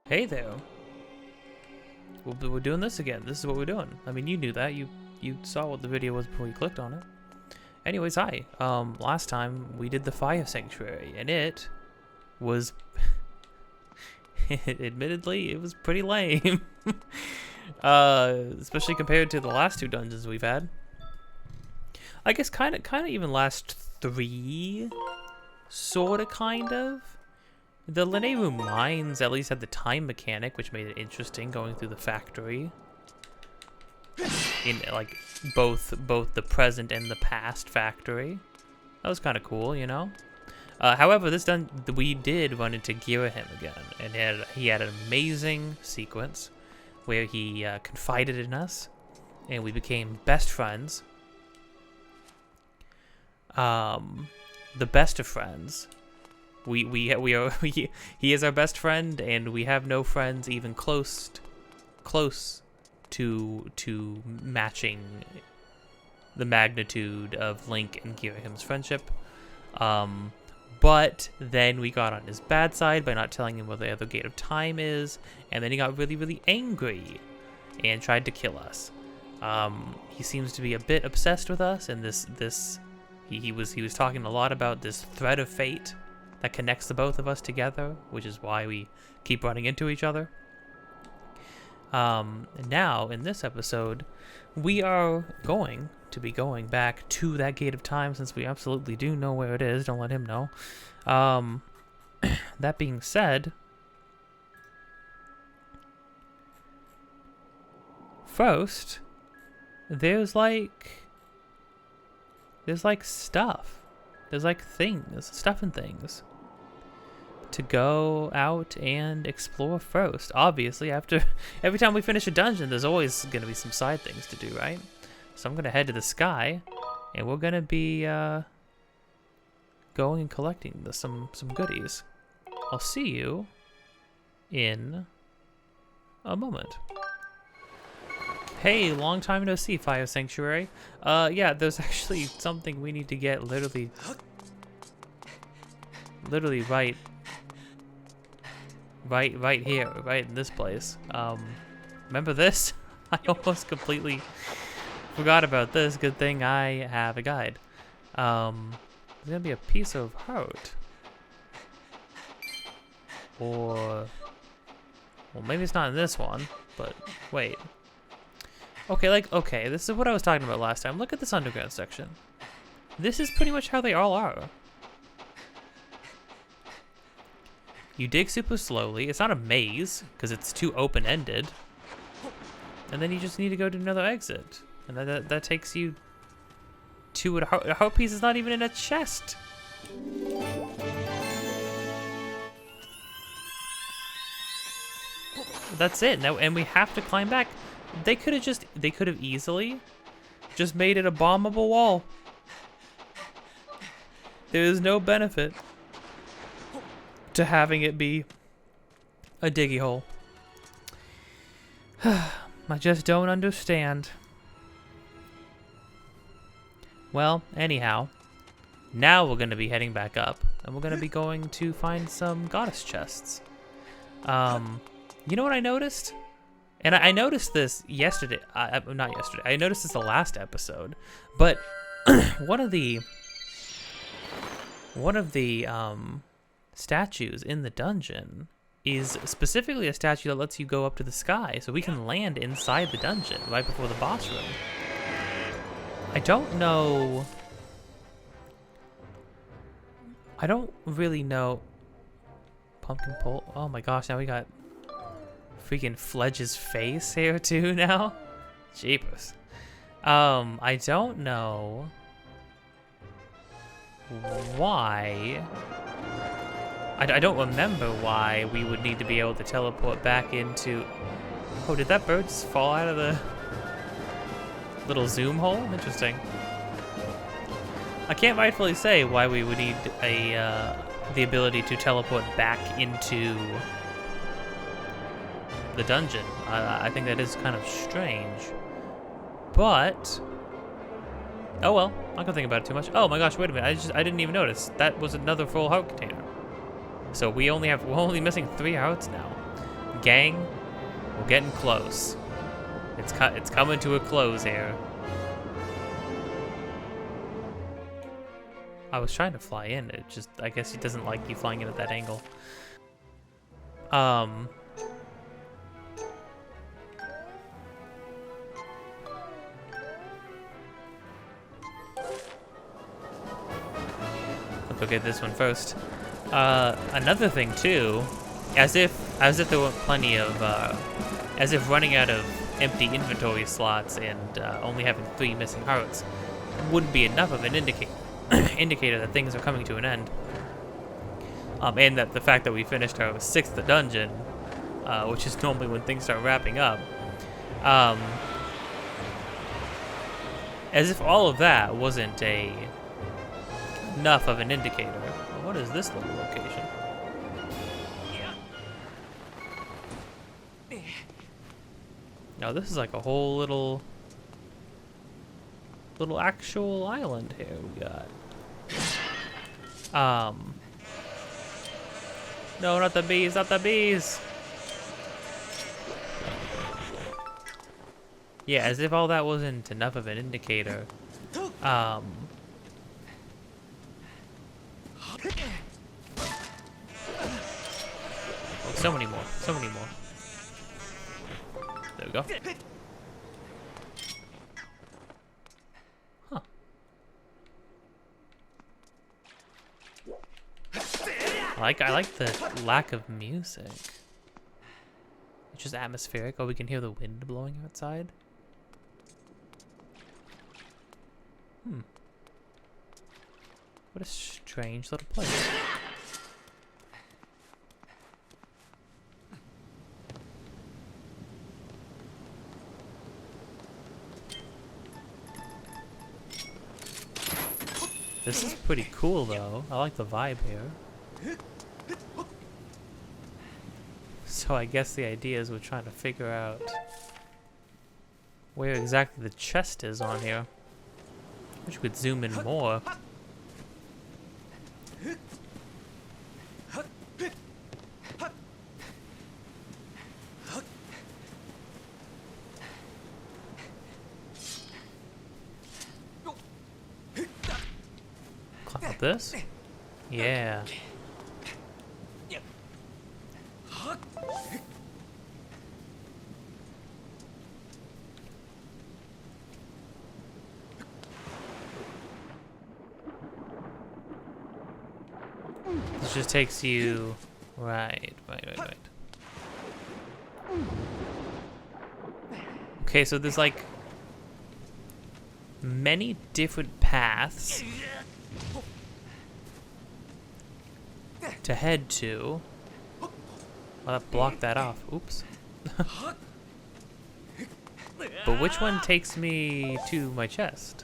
Hey there. We're doing this again. This is what we're doing. I mean, you knew that. You saw what the video was before you clicked on it. Anyways, hi. Last time we did the Fire Sanctuary, and it was... admittedly, it was pretty lame. Especially compared to the last two dungeons we've had. I guess kind of even last three. Sorta, kind of. The Lanayru Mines at least had the time mechanic, which made it interesting going through the factory. In like both the present and the past factory. That was kind of cool, you know. However, we did run into Girahim again, and he had an amazing sequence where he confided in us, and we became best friends. The best of friends. He is our best friend, and we have no friends even close to matching the magnitude of Link and Girahim's friendship. But then we got on his bad side by not telling him where the other Gate of Time is, and then he got really, really angry and tried to kill us. He seems to be a bit obsessed with us, and he was talking a lot about this thread of fate that connects the both of us together, which is why we keep running into each other. Now, in this episode, we are going to be going back to that Gate of Time, since we absolutely do know where it is. Don't let him know. That being said, first, there's like stuff. There's like stuff and things to go out and explore first. Obviously, every time we finish a dungeon, there's always going to be some side things to do, right? So I'm going to head to the sky, and we're going to be going and collecting some goodies. I'll see you in a moment. Hey, long time no see, Fire Sanctuary. Yeah, there's actually something we need to get literally right here, right in this place. Remember this? I almost completely forgot about this. Good thing I have a guide. There's gonna be a piece of heart. Or, well, maybe it's not in this one, but wait. Okay, this is what I was talking about last time. Look at this underground section. This is pretty much how they all are. You dig super slowly. It's not a maze, because it's too open-ended. And then you just need to go to another exit. And that takes you to a heart piece is not even in a chest. That's it. Now, and we have to climb back. They could have easily just made it a bombable wall. There is no benefit to having it be a diggy hole. I just don't understand. Well, anyhow, now we're going to be heading back up, and we're going to be going to find some goddess chests. You know what I noticed? And I noticed this yesterday. Not yesterday. I noticed this the last episode. But one of the statues in the dungeon is specifically a statue that lets you go up to the sky, so we can land inside the dungeon right before the boss room. I don't know. I don't really know. Pumpkin pole. Oh my gosh, now we got freaking Fledge's face here too now. Jeepers. I don't know why. I don't remember why we would need to be able to teleport back into... Oh, did that bird just fall out of the little zoom hole? Interesting. I can't rightfully say why we would need the ability to teleport back into the dungeon. I think that is kind of strange. But... oh well, I'm not gonna think about it too much. Oh my gosh, wait a minute, I didn't even notice. That was another full heart container. So we're only missing 3 hearts now. Gang, we're getting close. It's coming to a close here. I was trying to fly in, it just, I guess he doesn't like you flying in at that angle. Let's go get this one first. Another thing too, as if there weren't plenty of, as if running out of empty inventory slots and only having 3 missing hearts wouldn't be enough of an indicator that things are coming to an end. And that the fact that we finished our 6th dungeon, which is normally when things start wrapping up, as if all of that wasn't enough of an indicator. What is this little location? Now this is like a whole little actual island here we got. No, not the bees, not the bees. Yeah, as if all that wasn't enough of an indicator. Oh, so many more, so many more. There we go. Huh. I like the lack of music. It's just atmospheric. Oh, we can hear the wind blowing outside. What a strange little place. This is pretty cool though. I like the vibe here. So I guess the idea is we're trying to figure out where exactly the chest is on here. Wish we could zoom in more. Climb up this? Yeah. This just takes you right. Okay, so there's like many different paths to head to. Well, that blocked that off. Oops. But which one takes me to my chest?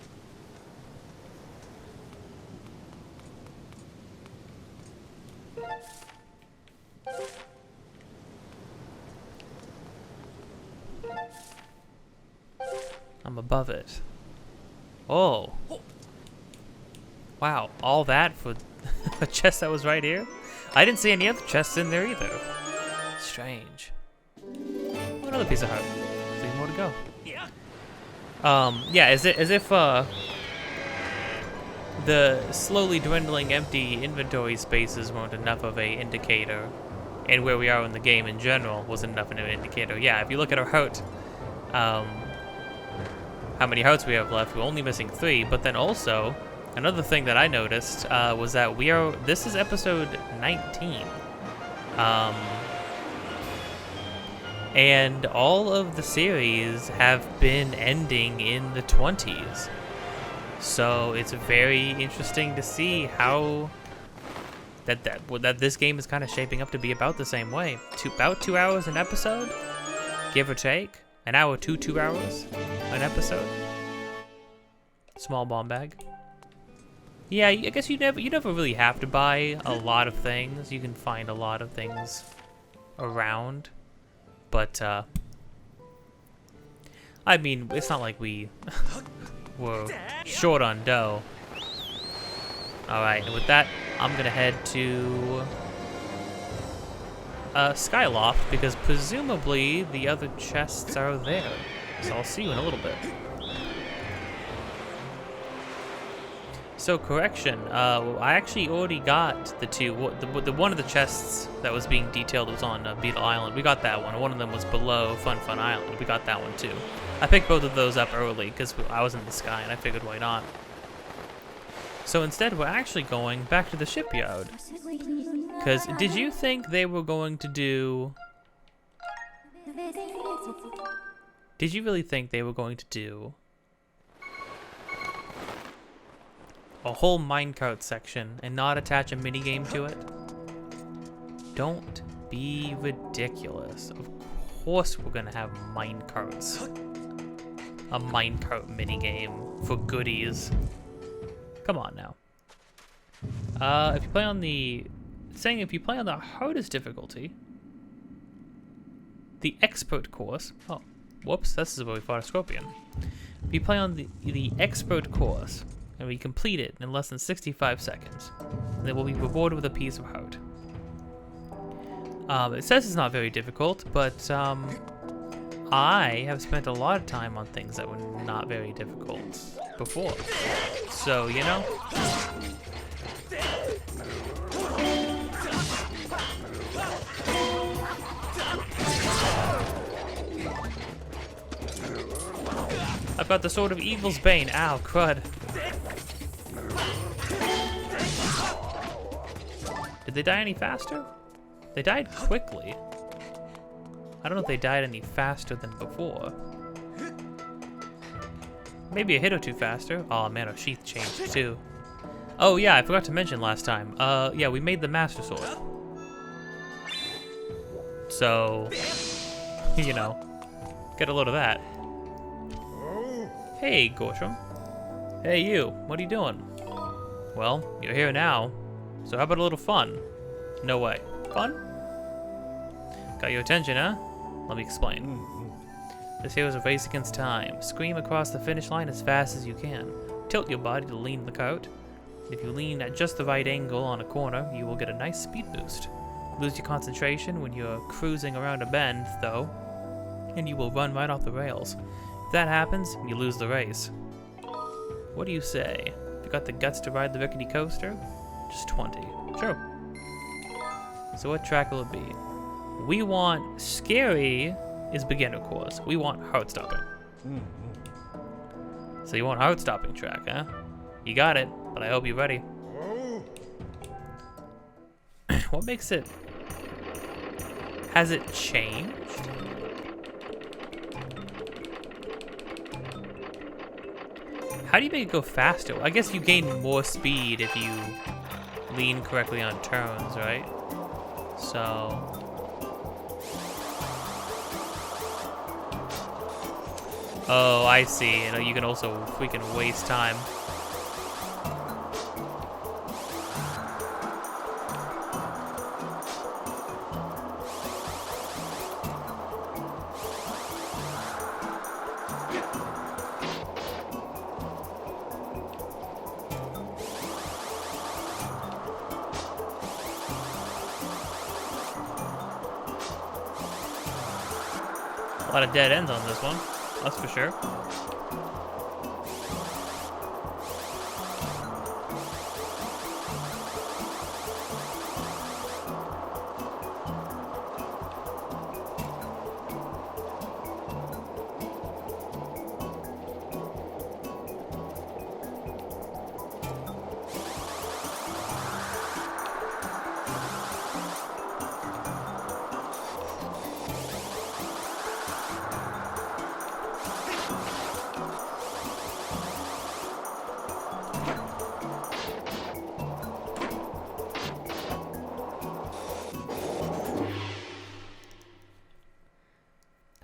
I'm above it. Oh. Wow, all that for a chest that was right here? I didn't see any other chests in there either. Strange. Oh, another piece of heart. 3 more to go. Yeah, as if the slowly dwindling empty inventory spaces weren't enough of a indicator and where we are in the game in general wasn't enough of an indicator. Yeah, if you look at our heart, how many hearts we have left, we're only missing 3, but then also, another thing that I noticed was that this is episode 19. And all of the series have been ending in the 20s. So it's very interesting to see how that this game is kind of shaping up to be about the same way. About 2 hours an episode, give or take. An hour to 2 hours an episode. Small bomb bag. Yeah, I guess you never really have to buy a lot of things. You can find a lot of things around, but I mean, it's not like we were short on dough. All right, and with that, I'm gonna head to Skyloft because presumably the other chests are there. So I'll see you in a little bit. So correction, I actually already got the two. The one of the chests that was being detailed was on Beetle Island. We got that one. One of them was below Fun Island. We got that one too. I picked both of those up early because I was in the sky and I figured why not. So instead, we're actually going back to the shipyard. Because did you think they were going to do? Did you really think they were going to do a whole minecart section and not attach a minigame to it? Don't be ridiculous. Of course we're gonna have minecarts. A minecart minigame for goodies. Come on now. If you play on the... It's saying if you play on the hardest difficulty, the expert course... Oh, whoops, this is where we fought a scorpion. If you play on the expert course, and we complete it in less than 65 seconds, then we'll be rewarded with a piece of heart. It says it's not very difficult, but I have spent a lot of time on things that were not very difficult before. So, you know. I've got the Sword of Evil's Bane. Ow, crud. Did they die any faster? They died quickly. I don't know if they died any faster than before. Maybe a hit or two faster. Oh man, our sheath changed too. Oh yeah, I forgot to mention last time. Yeah, we made the Master Sword. So, you know, get a load of that. Hey, Gorsham. Hey you, what are you doing? Well, you're here now, so how about a little fun? No way. Fun? Got your attention, huh? Let me explain. This here is a race against time. Scream across the finish line as fast as you can. Tilt your body to lean the cart. If you lean at just the right angle on a corner, you will get a nice speed boost. Lose your concentration when you're cruising around a bend, though, and you will run right off the rails. If that happens, you lose the race. What do you say? If you got the guts to ride the rickety coaster? Just 20. Sure. So what track will it be? We want scary is beginner course. We want heart stopping. So you want heart stopping track, huh? You got it, but I hope you're ready. What makes it... Has it changed? How do you make it go faster? I guess you gain more speed if you lean correctly on turns, right? So... Oh, I see. You know, you can also freaking waste time. A lot of dead ends on this one, that's for sure.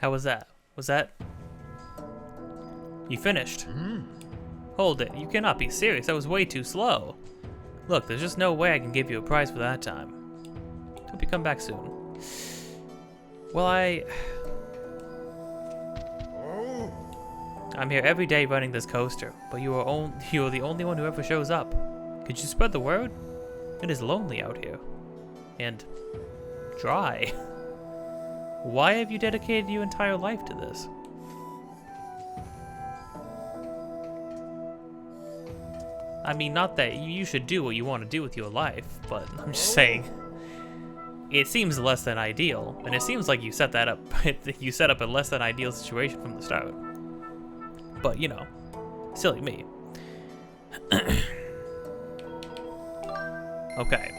How was that? Was that... You finished? Hold it. You cannot be serious. That was way too slow. Look, there's just no way I can give you a prize for that time. Hope you come back soon. Well, I'm here every day running this coaster, but you are the only one who ever shows up. Could you spread the word? It is lonely out here. And dry. Why have you dedicated your entire life to this? I mean, not that you should do what you want to do with your life, but I'm just saying, it seems less than ideal, and it seems like you set that up. You set up a less than ideal situation from the start. But you know, silly me. Okay.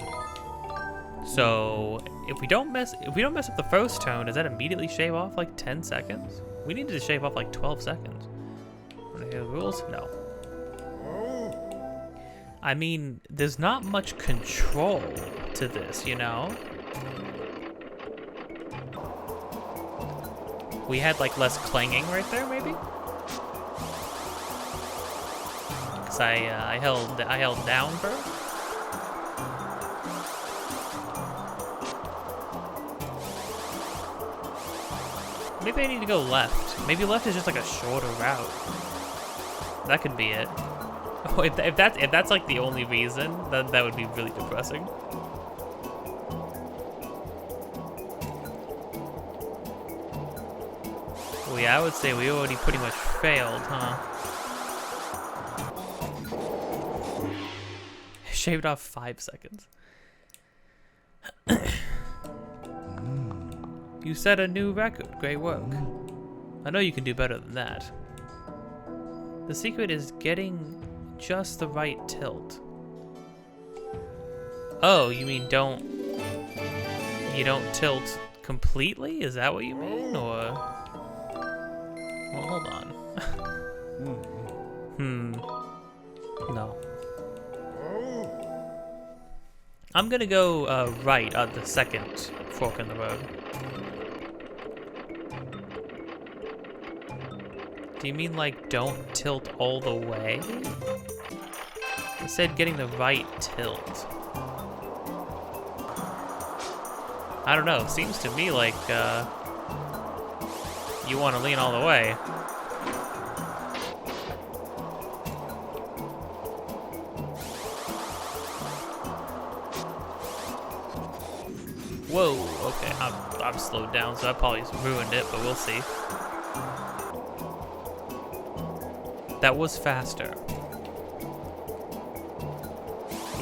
So if we don't mess up the first turn, does that immediately shave off like 10 seconds? We needed to shave off like 12 seconds. Wanna hear the rules? No. I mean, there's not much control to this, you know? We had like less clanging right there, maybe? Cause I held down first. Maybe I need to go left. Maybe left is just like a shorter route. That could be it. Oh, if that's like the only reason, that would be really depressing. Well, yeah, I would say we already pretty much failed, huh? Shaved off 5 seconds. You set a new record. Great work. I know you can do better than that. The secret is getting just the right tilt. Oh, you mean you don't tilt completely? Is that what you mean? Or... Well, hold on. No. I'm gonna go right at the second fork in the road. Do you mean like don't tilt all the way? I said getting the right tilt. I don't know, seems to me like you want to lean all the way. Whoa, okay, I'm slowed down, so I probably ruined it, but we'll see. That was faster.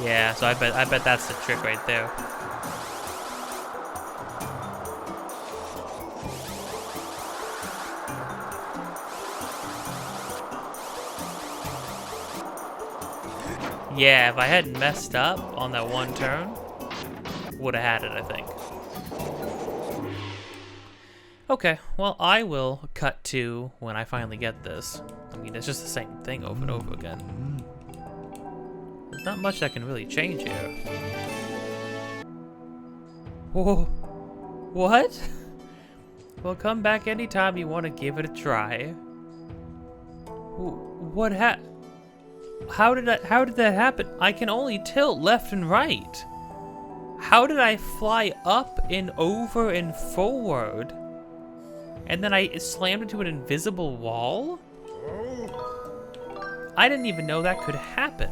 Yeah, so I bet that's the trick right there. Yeah, if I hadn't messed up on that one turn, would have had it, I think. Okay, well, I will cut to when I finally get this. I mean, it's just the same thing over and over again. There's not much that can really change here. Whoa. What? Well, come back anytime you want to give it a try. What How did that happen? I can only tilt left and right. How did I fly up and over and forward? And then I slammed into an invisible wall? I didn't even know that could happen.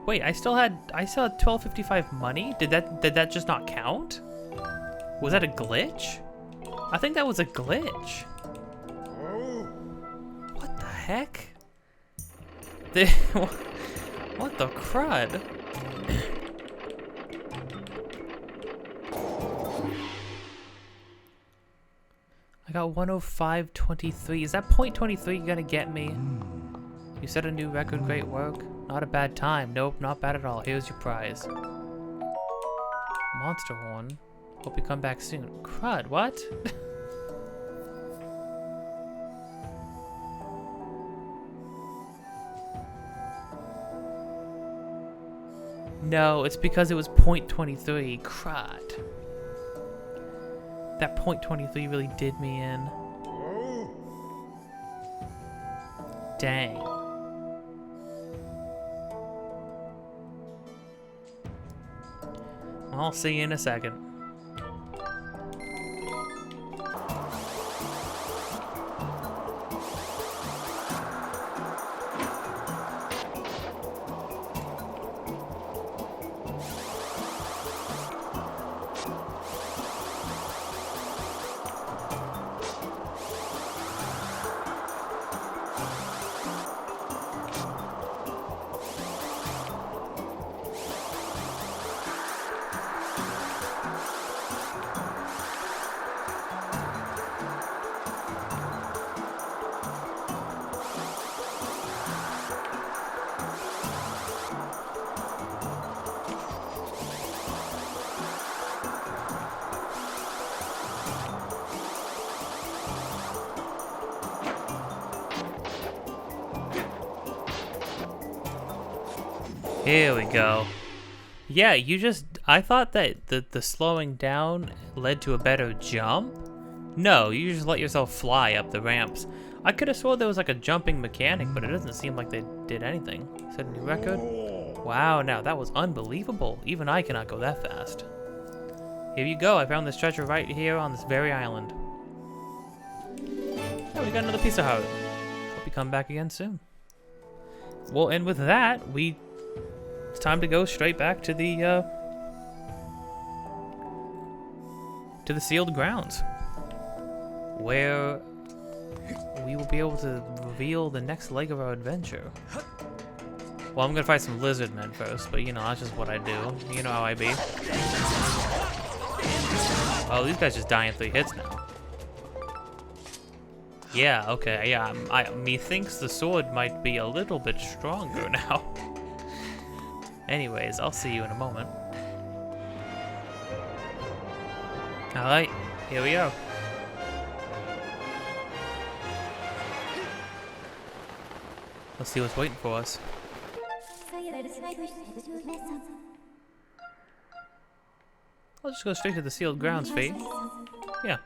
Wait, I still had 1255 money? Did that just not count? Was that a glitch? I think that was a glitch. What the heck? What the crud? I got 105.23. Is that .23 gonna get me? You set a new record, great work. Not a bad time. Nope, not bad at all. Here's your prize. Monster horn. Hope you come back soon. Crud, what? No, it's because it was .23. Crud. That point 23 really did me in. Dang. I'll see you in a second. Here we go. Yeah, I thought that the slowing down led to a better jump. No, you just let yourself fly up the ramps. I could have swore there was like a jumping mechanic, but it doesn't seem like they did anything. Set a new record? Wow, now that was unbelievable. Even I cannot go that fast. Here you go, I found this treasure right here on this very island. Oh, we got another piece of heart. Hope you come back again soon. Well, and with that, it's time to go straight back to the sealed grounds, where we will be able to reveal the next leg of our adventure. Well, I'm gonna fight some lizard men first, but you know, that's just what I do. You know how I be. Oh, these guys just die in 3 hits now. Yeah, okay, yeah, methinks the sword might be a little bit stronger now. Anyways, I'll see you in a moment. Alright, here we go. Let's see what's waiting for us. I'll just go straight to the sealed grounds, Fate. Yeah.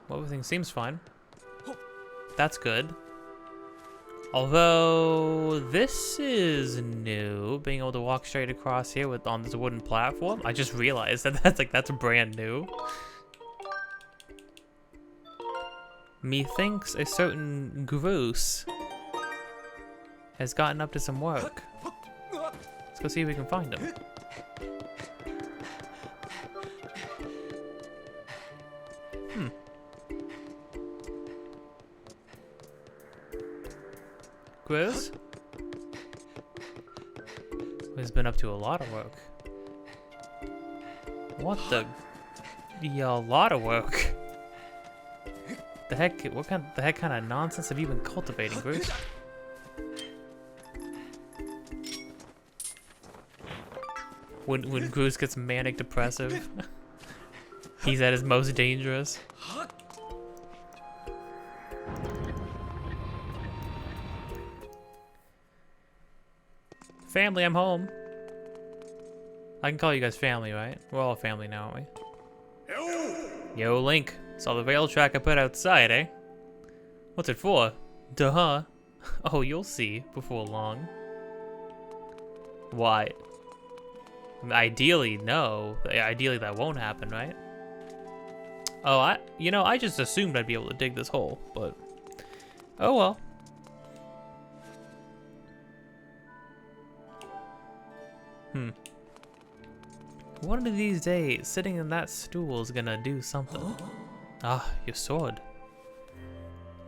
Well, everything seems fine. That's good. Although this is new, being able to walk straight across here on this wooden platform. I just realized that that's brand new. Methinks a certain Groose has gotten up to some work. Let's go see if we can find him. Groose? He's been up to a lot of work. What the? Yeah, a lot of work. The heck? What kind of nonsense have you been cultivating, Groose? When Groose gets manic depressive, he's at his most dangerous. Family, I'm home. I can call you guys family, right? We're all family now, aren't we? Yo, Link. Saw the rail track I put outside, eh? What's it for? Duh. Oh, you'll see before long. Why? Ideally, no. Ideally, that won't happen, right? Oh, I just assumed I'd be able to dig this hole, but oh well. One of these days, sitting in that stool is gonna do something. Ah, your sword.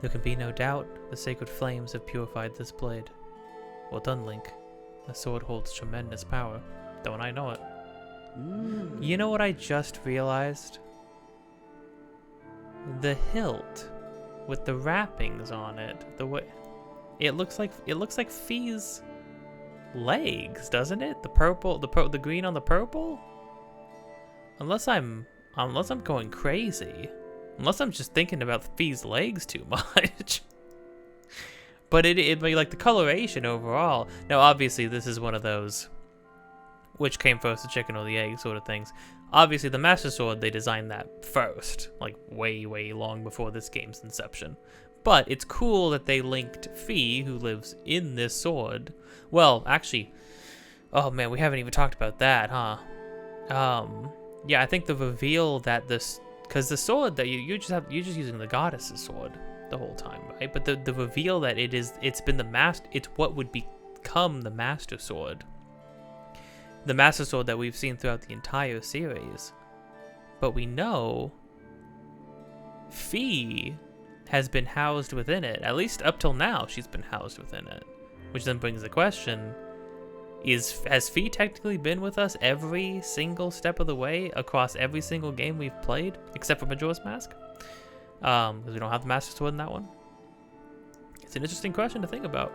There can be no doubt the sacred flames have purified this blade. Well done, Link. The sword holds tremendous power. Don't I know it? You know what I just realized? The hilt with the wrappings on it. The way it looks like Fee's legs, doesn't it? The purple, the green on the purple? Unless I'm going crazy. Unless I'm just thinking about Fi's legs too much. But it like the coloration overall. Now, obviously, this is one of those which came first, the chicken or the egg sort of things. Obviously, the Master Sword, they designed that first, like way, way long before this game's inception. But it's cool that they linked Fi, who lives in this sword. Well, actually, oh man, we haven't even talked about that, huh? Yeah, I think the reveal that this, because the sword that you're just using the goddess's sword the whole time, right? But the reveal that it's what would become the Master Sword. The Master Sword that we've seen throughout the entire series. But we know Fi has been housed within it. At least up till now, she's been housed within it. Which then brings the question, has Fi technically been with us every single step of the way across every single game we've played, except for Majora's Mask? Because we don't have the Master Sword in that one. It's an interesting question to think about.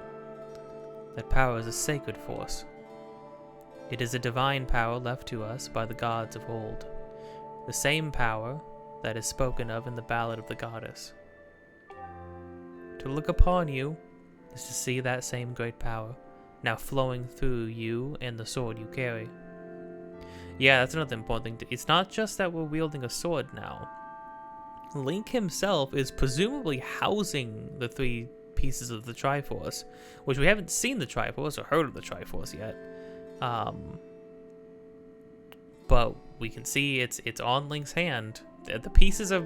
That power is a sacred force. It is a divine power left to us by the gods of old. The same power that is spoken of in the Ballad of the Goddess. To look upon you is to see that same great power, now flowing through you and the sword you carry. Yeah, that's another important thing. It's not just that we're wielding a sword now. Link himself is presumably housing the 3 pieces of the Triforce, which we haven't seen the Triforce or heard of the Triforce yet. But we can see it's on Link's hand. The pieces of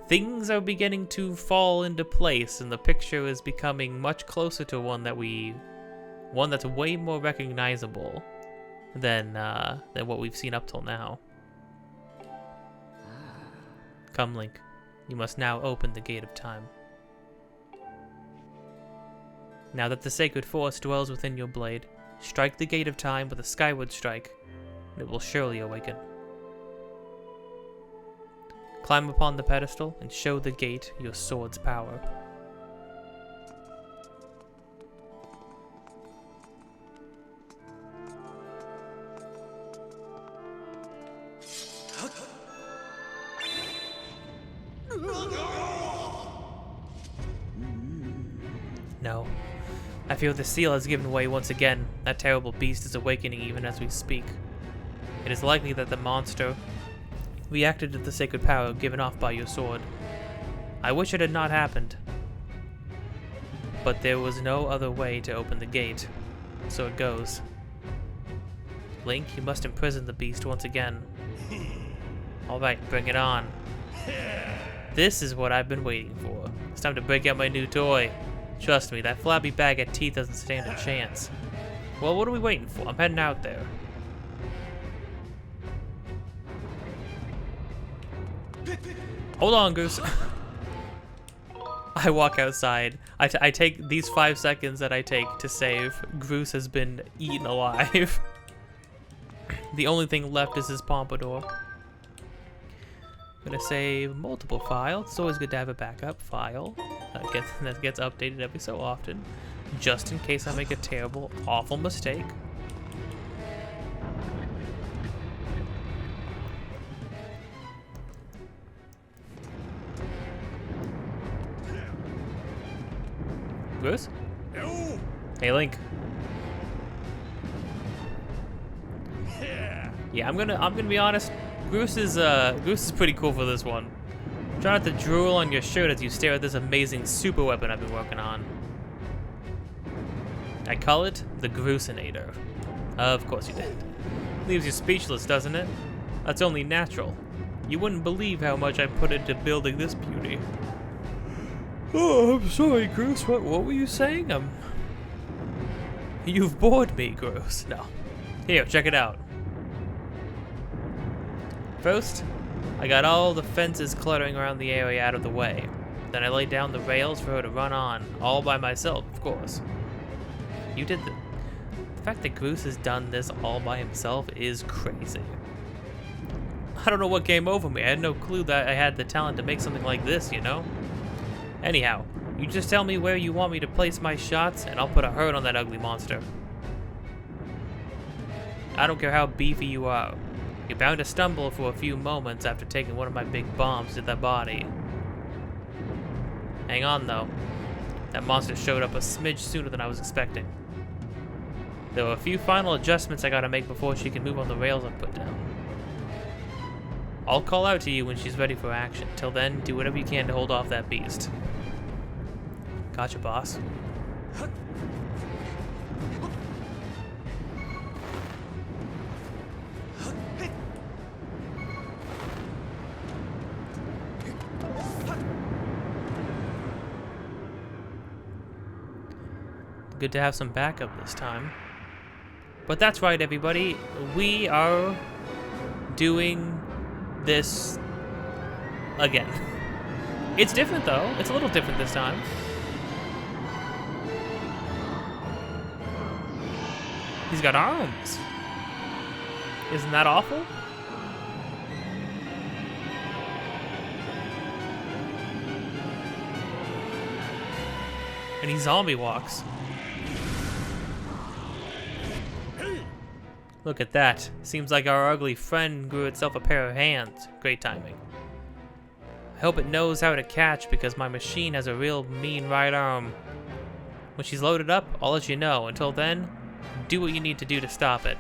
things are beginning to fall into place, and the picture is becoming much closer to one that's way more recognizable than what we've seen up till now. Come, Link. You must now open the Gate of Time. Now that the sacred force dwells within your blade, strike the Gate of Time with a skyward strike, and it will surely awaken. Climb upon the pedestal and show the gate your sword's power. No. I feel the seal has given way once again. That terrible beast is awakening even as we speak. It is likely that the monster reacted to the sacred power given off by your sword. I wish it had not happened. But there was no other way to open the gate. So it goes. Link, you must imprison the beast once again. Alright, bring it on. This is what I've been waiting for. It's time to break out my new toy. Trust me, that flabby bag of teeth doesn't stand a chance. Well, what are we waiting for? I'm heading out there. Hold on, Goose. I walk outside. I take these 5 seconds that I take to save. Goose has been eaten alive. The only thing left is his pompadour. I'm gonna save multiple files. It's always good to have a backup file that gets updated every so often, just in case I make a terrible, awful mistake. Goose? No. Hey, Link. Yeah, I'm gonna be honest. Goose is pretty cool for this one. Try not to drool on your shirt as you stare at this amazing super weapon I've been working on. I call it the Goosinator. Of course you did. Leaves you speechless, doesn't it? That's only natural. You wouldn't believe how much I put into building this beauty. Oh, I'm sorry, Goose. What were you saying? You've bored me, Goose. No. Here, check it out. First, I got all the fences cluttering around the area out of the way. Then I laid down the rails for her to run on, all by myself, of course. You did the fact that Goose has done this all by himself is crazy. I don't know what came over me. I had no clue that I had the talent to make something like this, you know? Anyhow, you just tell me where you want me to place my shots, and I'll put a hurt on that ugly monster. I don't care how beefy you are. You're bound to stumble for a few moments after taking one of my big bombs to the body. Hang on, though. That monster showed up a smidge sooner than I was expecting. There were a few final adjustments I gotta make before she can move on the rails I've put down. I'll call out to you when she's ready for action. Till then, do whatever you can to hold off that beast. Gotcha, boss. Good to have some backup this time. But that's right, everybody. We are doing this again. It's different, though. It's a little different this time. He's got arms. Isn't that awful? And he zombie walks. Look at that. Seems like our ugly friend grew itself a pair of hands. Great timing. I hope it knows how to catch because my machine has a real mean right arm. When she's loaded up, I'll let you know. Until then, do what you need to do to stop it.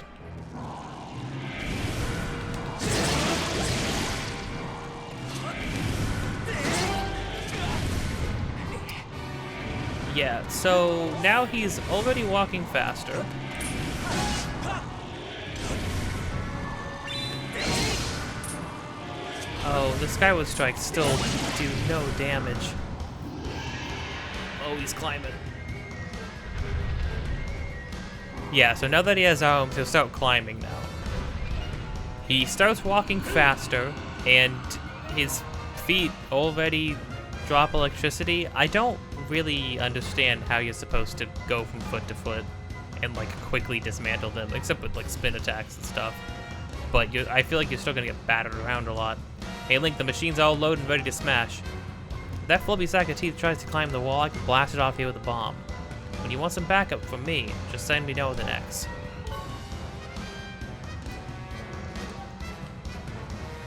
Yeah, so now he's already walking faster. Oh, the Skyward Strike still do no damage. Oh, he's climbing. Yeah, so now that he has arms, he'll start climbing now. He starts walking faster, and his feet already drop electricity. I don't really understand how you're supposed to go from foot to foot and like quickly dismantle them, except with like spin attacks and stuff. But I feel like you're still gonna get battered around a lot. Hey Link, the machine's all loaded and ready to smash. If that flubby sack of teeth tries to climb the wall, I can blast it off here with a bomb. When you want some backup from me, just send me know with an X.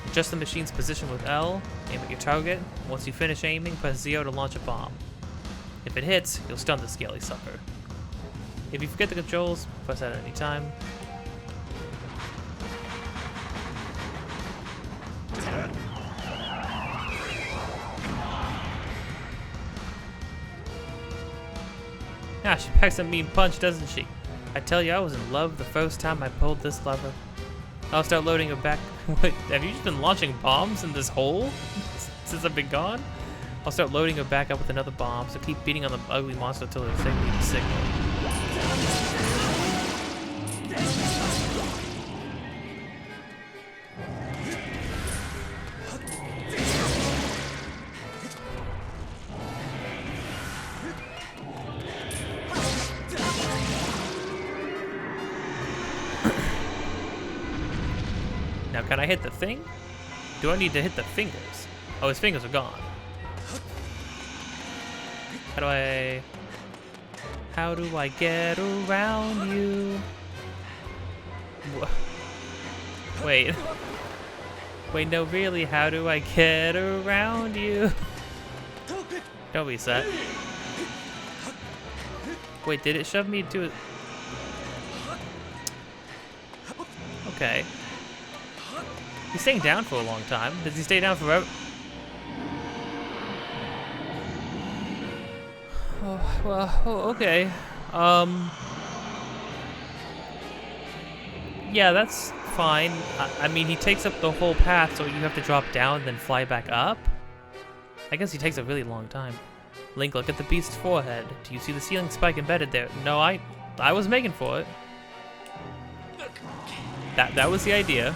Adjust the machine's position with L, aim at your target. Once you finish aiming, press 0 to launch a bomb. If it hits, you'll stun the scaly sucker. If you forget the controls, press that at any time. Ah, she packs a mean punch, doesn't she? I tell you, I was in love the first time I pulled this lever. I'll start loading her back. Wait, have you just been launching bombs in this hole since I've been gone? I'll start loading her back up with another bomb, so keep beating on the ugly monster until her thing needs a signal. Now, can I hit the thing? Do I need to hit the fingers? Oh, his fingers are gone. How do I get around you? Wait. Wait, no, really, how do I get around you? Don't be sad. Wait, did it shove me to it? Okay. He's staying down for a long time. Does he stay down forever? Oh, well, okay. Yeah, that's fine. I mean, he takes up the whole path, so you have to drop down, then fly back up? I guess he takes a really long time. Link, look at the beast's forehead. Do you see the ceiling spike embedded there? No, I was making for it. That was the idea.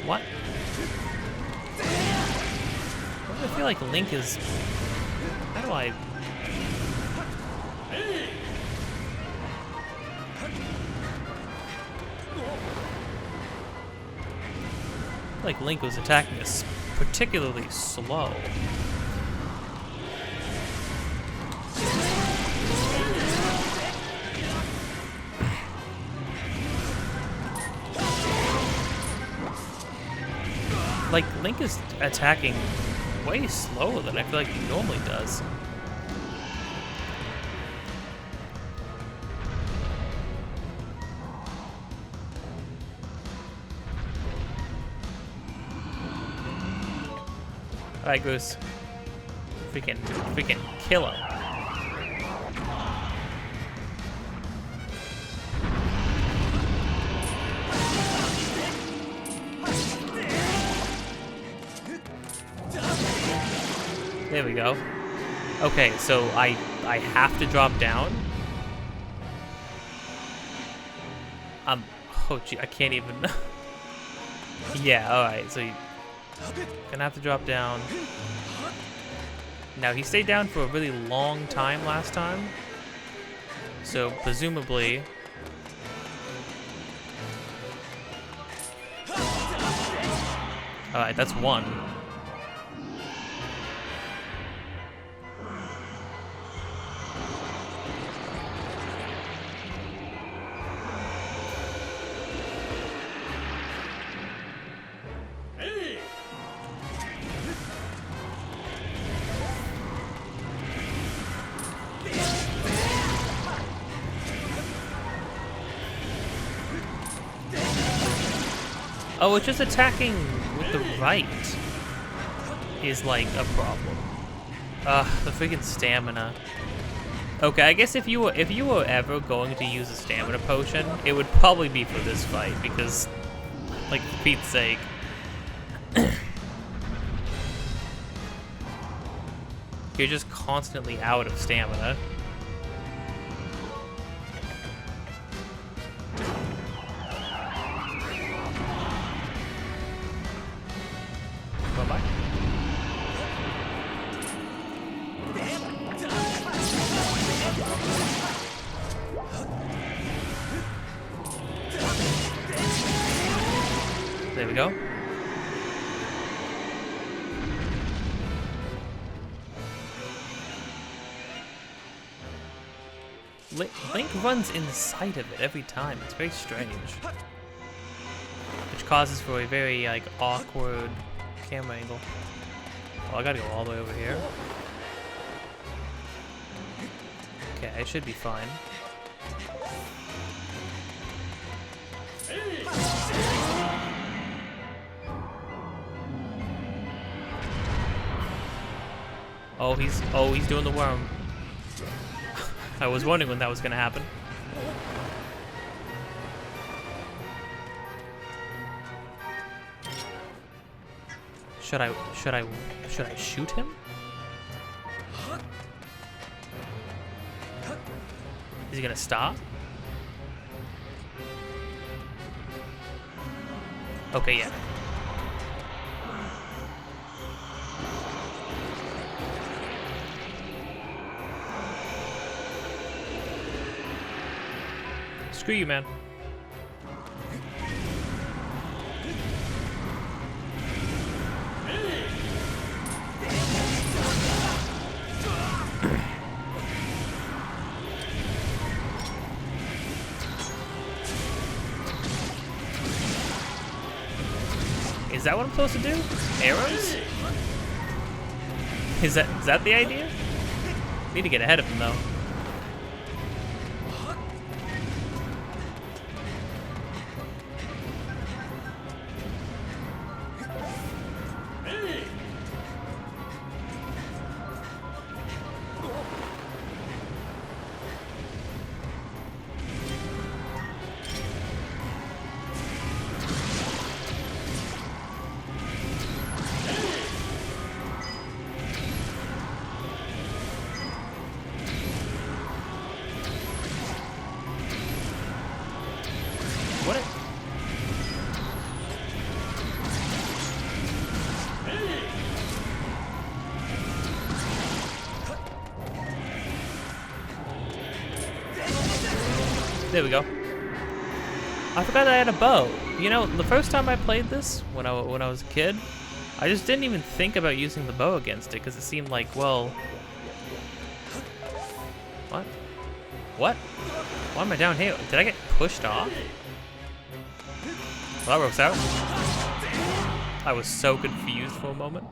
What? I feel like Link is... How do I... I feel like Link was attacking us particularly slow. Like, Link is attacking way slower than I feel like he normally does. Alright, Goose. Freaking kill him. There we go. Okay, so I have to drop down. Oh gee, I can't even. Yeah, alright, so gonna have to drop down. Now, he stayed down for a really long time last time. So, presumably... Alright, that's one. Oh, it's just attacking with the right is like a problem. The freaking stamina. Okay, I guess if you were ever going to use a stamina potion, it would probably be for this fight because, like, for Pete's sake. You're just constantly out of stamina. There we go. Link runs inside of it every time. It's very strange. Which causes for a very, like, awkward camera angle. Oh, I gotta go all the way over here. Okay, I should be fine. Oh, he's doing the worm. I was wondering when that was gonna happen. Should I shoot him? Is he gonna stop? Okay, yeah. Screw you, man. Is that what I'm supposed to do? Arrows? Is that the idea? Need to get ahead of him though. What? There we go. I forgot I had a bow. You know, the first time I played this, when I was a kid, I just didn't even think about using the bow against it because it seemed like, well, what? What? Why am I down here? Did I get pushed off? Well, that works out. I was so confused for a moment.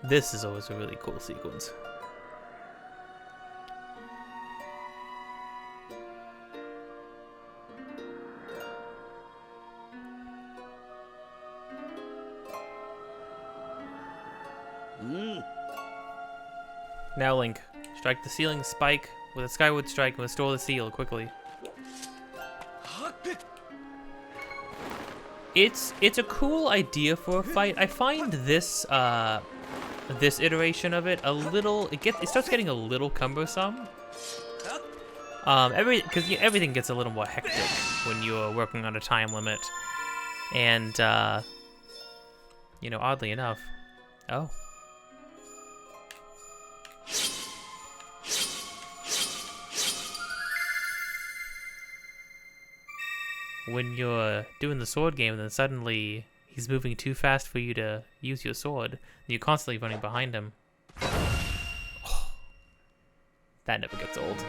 This is always a really cool sequence. Now, Link, strike the ceiling spike with a skyward strike and restore the seal quickly. It's a cool idea for a fight. I find this this iteration of it a little. It starts getting a little cumbersome. Because everything gets a little more hectic when you're working on a time limit, and you know, oddly enough, oh. When you're doing the sword game and then suddenly he's moving too fast for you to use your sword, and you're constantly running behind him. Oh, that never gets old.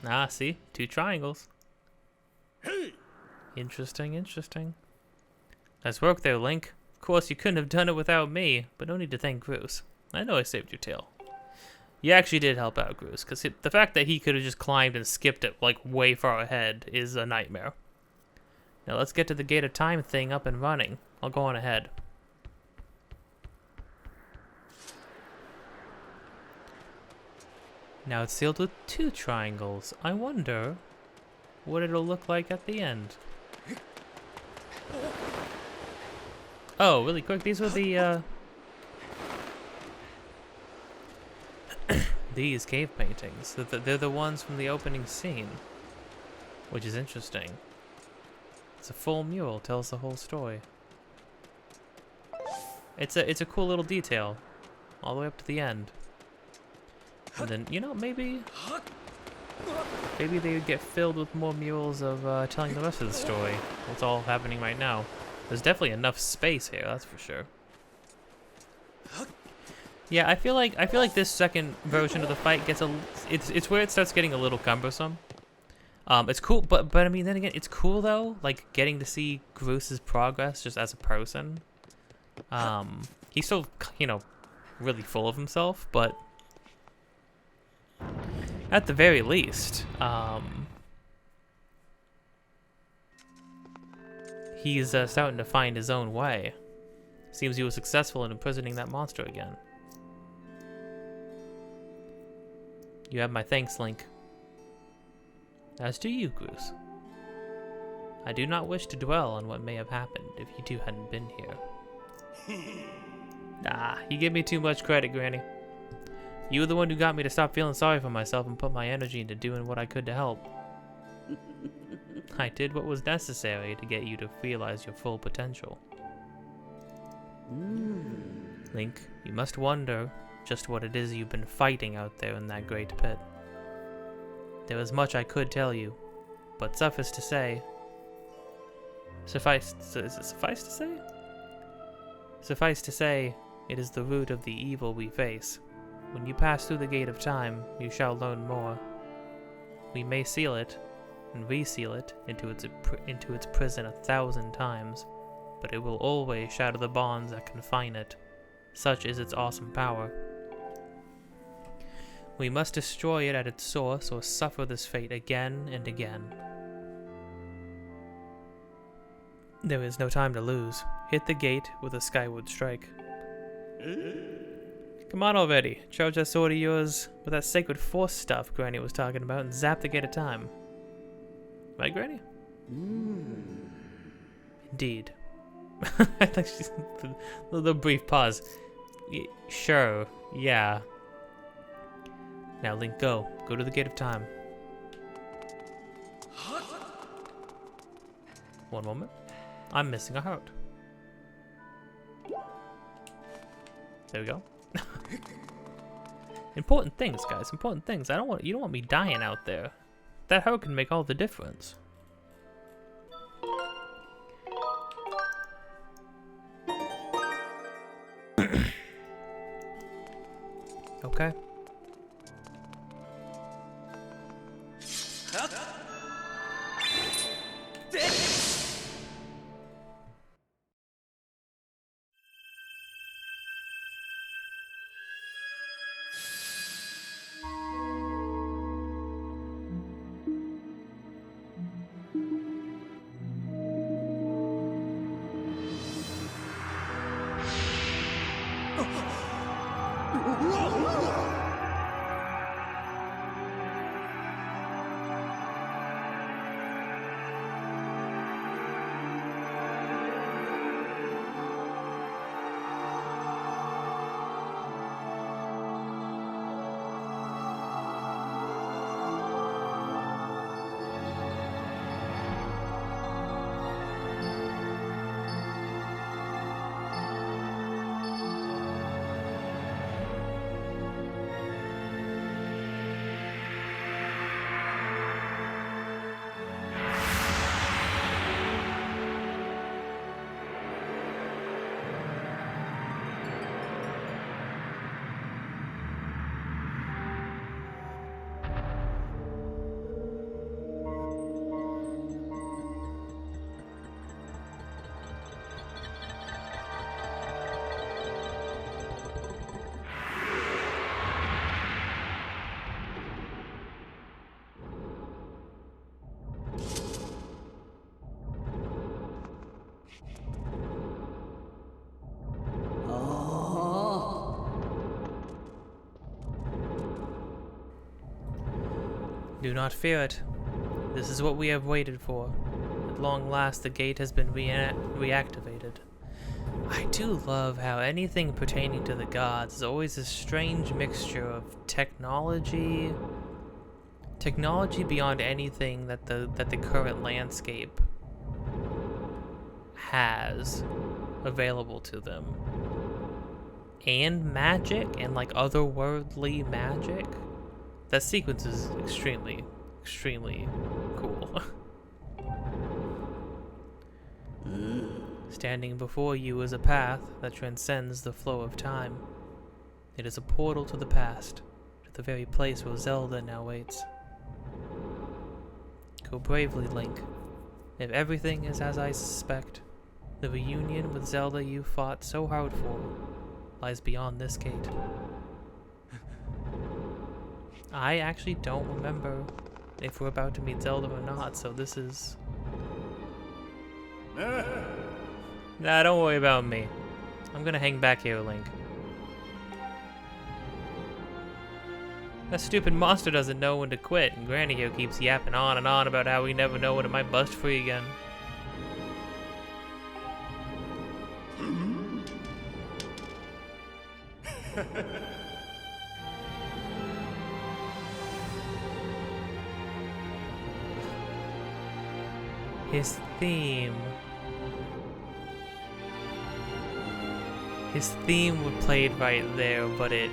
Ah, see? 2 triangles. Interesting, interesting. Nice work there, Link. Of course, you couldn't have done it without me, but no need to thank Groose. I know I saved your tail. You actually did help out Groose, because the fact that he could have just climbed and skipped it, like, way far ahead is a nightmare. Now let's get to the Gate of Time thing up and running. I'll go on ahead. Now it's sealed with 2 triangles. I wonder what it'll look like at the end. Oh, really quick, these were the, these cave paintings. They're the ones from the opening scene, which is interesting. It's a full mural, tells the whole story. It's a cool little detail, all the way up to the end. And then, you know, maybe they would get filled with more murals of telling the rest of the story. What's all happening right now? There's definitely enough space here, that's for sure. Yeah, I feel like this second version of the fight gets it's where it starts getting a little cumbersome. It's cool, but I mean, then again, it's cool though, like getting to see Groose's progress just as a person. He's still, you know, really full of himself, but at the very least, he's starting to find his own way. Seems he was successful in imprisoning that monster again. You have my thanks, Link. As do you, Groose. I do not wish to dwell on what may have happened if you two hadn't been here. Ah, you give me too much credit, Granny. You were the one who got me to stop feeling sorry for myself and put my energy into doing what I could to help. I did what was necessary to get you to realize your full potential. Link, you must wonder just what it is you've been fighting out there in that great pit. There is much I could tell you, but suffice to say... Suffice to say, it is the root of the evil we face. When you pass through the Gate of Time, you shall learn more. We may seal it, and reseal it into its prison 1,000 times, but it will always shatter the bonds that confine it. Such is its awesome power. We must destroy it at its source or suffer this fate again and again. There is no time to lose. Hit the gate with a skyward strike. Come on already. Charge that sword of yours with that sacred force stuff Granny was talking about and zap the Gate of Time. Right, Granny? Indeed. I think she's the brief pause. Sure, yeah. Now, Link, go. Go to the Gate of Time. One moment. I'm missing a heart. There we go. Important things, guys. Important things. You don't want me dying out there. That heart can make all the difference. Okay. Do not fear it. This is what we have waited for. At long last, the gate has been reactivated. I do love how anything pertaining to the gods is always a strange mixture of technology beyond anything that the current landscape has available to them, and magic, and like otherworldly magic. That sequence is extremely, extremely cool. Standing before you is a path that transcends the flow of time. It is a portal to the past, to the very place where Zelda now waits. Go bravely, Link. If everything is as I suspect, the reunion with Zelda you fought so hard for lies beyond this gate. I actually don't remember if we're about to meet Zelda or not, so this is... Nah, don't worry about me. I'm gonna hang back here, Link. That stupid monster doesn't know when to quit, and Granny here keeps yapping on and on about how we never know when it might bust free again. His theme. His theme was played right there, but it's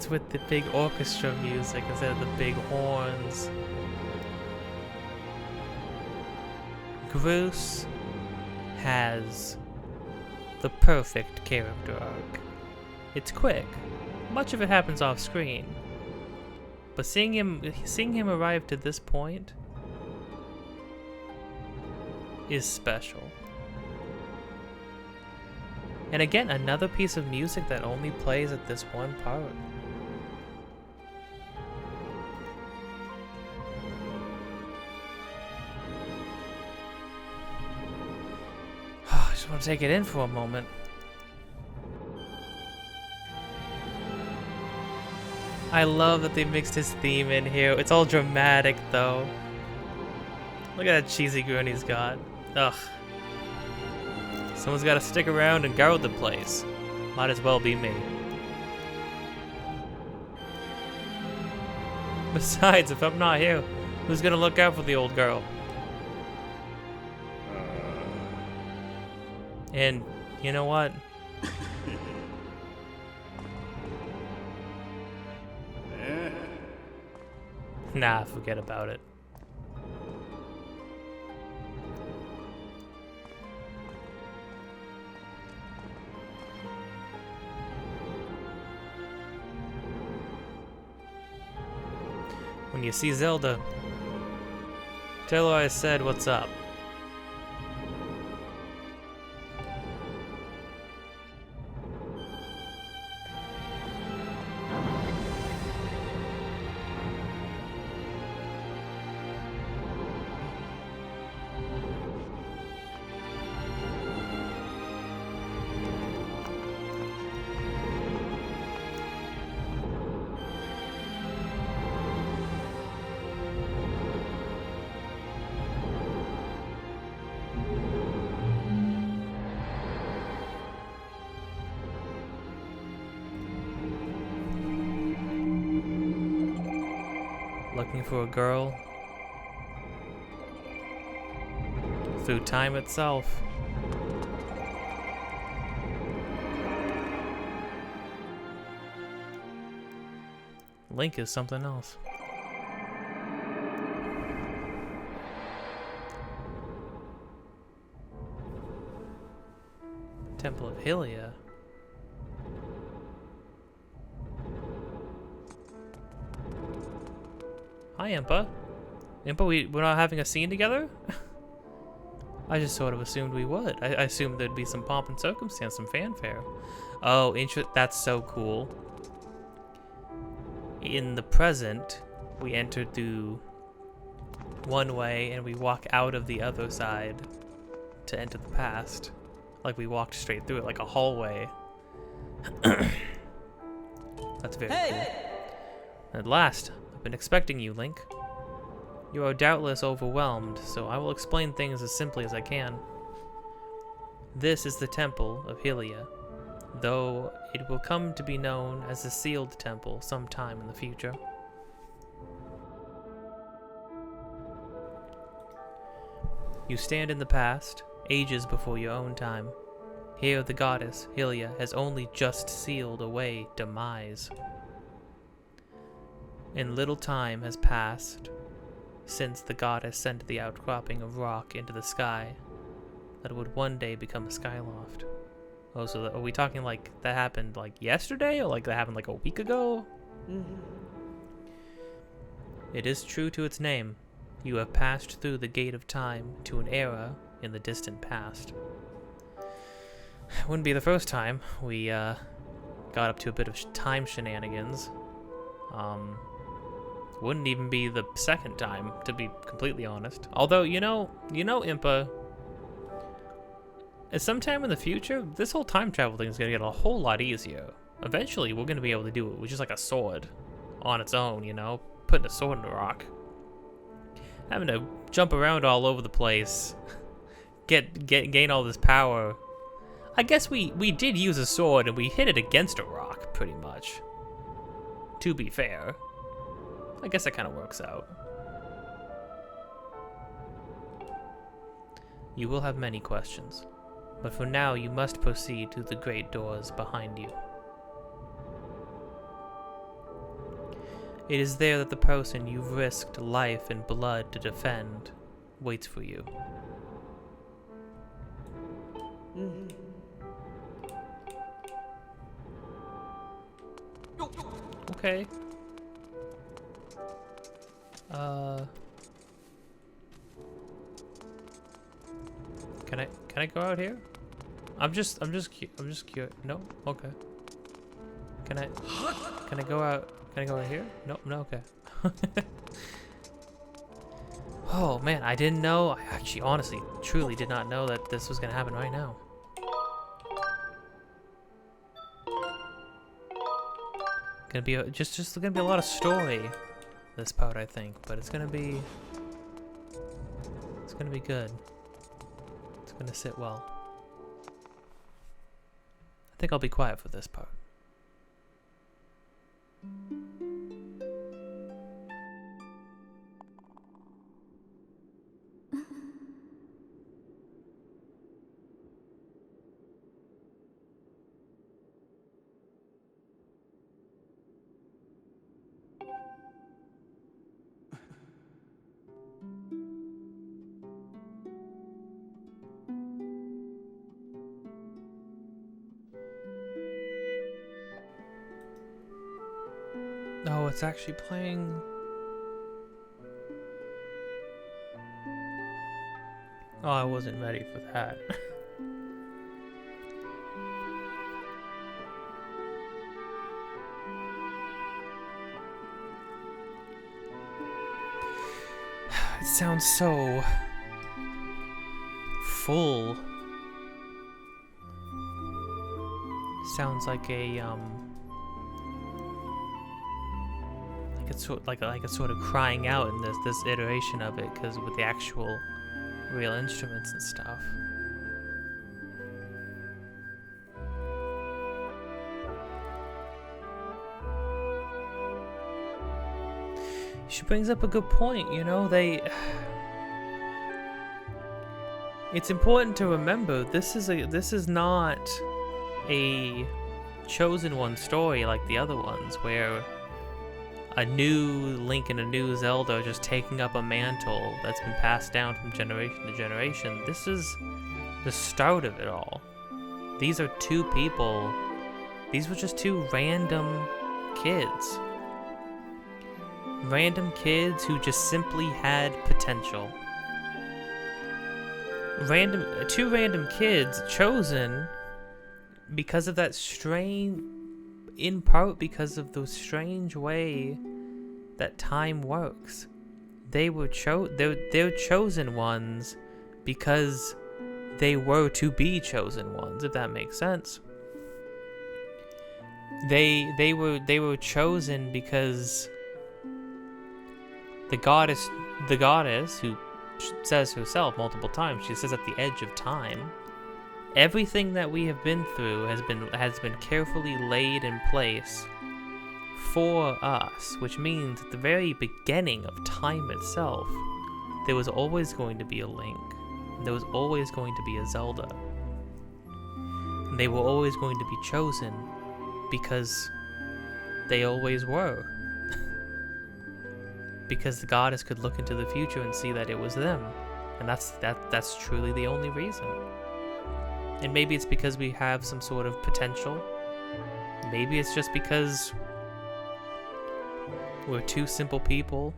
with the big orchestra music instead of the big horns. Groose has the perfect character arc. It's quick. Much of it happens off screen. But seeing him arrive to this point is special. And again, another piece of music that only plays at this one part. I just want to take it in for a moment. I love that they mixed his theme in here. It's all dramatic though. Look at that cheesy grin he's got. Ugh. Someone's got to stick around and guard the place. Might as well be me. Besides, if I'm not here, who's gonna look out for the old girl? And you know what? Nah, forget about it. When you see Zelda, tell her I said what's up. Looking for a girl through time itself. Link is something else. Temple of Hylia. Hi, Impa. Impa, we're not having a scene together? I just sort of assumed we would. I assumed there'd be some pomp and circumstance, some fanfare. Oh, that's so cool. In the present, we entered through one way and we walk out of the other side to enter the past. Like we walked straight through it, like a hallway. That's very cool. At last, I've been expecting you, Link. You are doubtless overwhelmed, so I will explain things as simply as I can. This is the Temple of Hylia, though it will come to be known as the Sealed Temple sometime in the future. You stand in the past, ages before your own time. Here the goddess, Hylia, has only just sealed away demise. And little time has passed since the goddess sent the outcropping of rock into the sky that would one day become a skyloft. Oh, so are we talking like that happened like yesterday, or like that happened like a week ago? It is true to its name. You have passed through the gate of time to an era in the distant past. It wouldn't be the first time we got up to a bit of time shenanigans. Wouldn't even be the second time, to be completely honest. Although, you know, Impa, at some time in the future, this whole time travel thing is gonna get a whole lot easier. Eventually, we're gonna be able to do it with just like a sword on its own, you know? Putting a sword in a rock. Having to jump around all over the place, gain all this power. I guess we did use a sword and we hit it against a rock, pretty much. To be fair. I guess that kind of works out. You will have many questions, but for now you must proceed to the great doors behind you. It is there that the person you've risked life and blood to defend waits for you. Okay. Can I go out here? I'm just curious. No? Okay. Can I go out? Can I go out here? No, okay. Oh man, I didn't know. I actually honestly truly did not know that this was gonna happen right now. Gonna be just gonna be a lot of story this part, I think, but it's gonna be good. It's gonna sit well. I think I'll be quiet for this part. Oh, it's actually playing. Oh, I wasn't ready for that. It sounds so full. Sounds like a like it's sort of crying out in this iteration of it, because with the actual real instruments and stuff. She brings up a good point, you know, it's important to remember this is not a chosen one story like the other ones, where a new Link and a new Zelda are just taking up a mantle that's been passed down from generation to generation. This is the start of it all. These are two people. These were just two random kids. Random kids who just simply had potential. Two random kids chosen because of that strange, in part because of the strange way that time works. They're chosen ones because they were to be chosen ones, if that makes sense. They were chosen because the goddess who says herself multiple times, she says at the edge of time, everything that we have been through has been carefully laid in place for us, which means at the very beginning of time itself, there was always going to be a Link, and there was always going to be a Zelda. And they were always going to be chosen because they always were. Because the goddess could look into the future and see that it was them. And that's truly the only reason. And maybe it's because we have some sort of potential. Maybe it's just because we're two simple people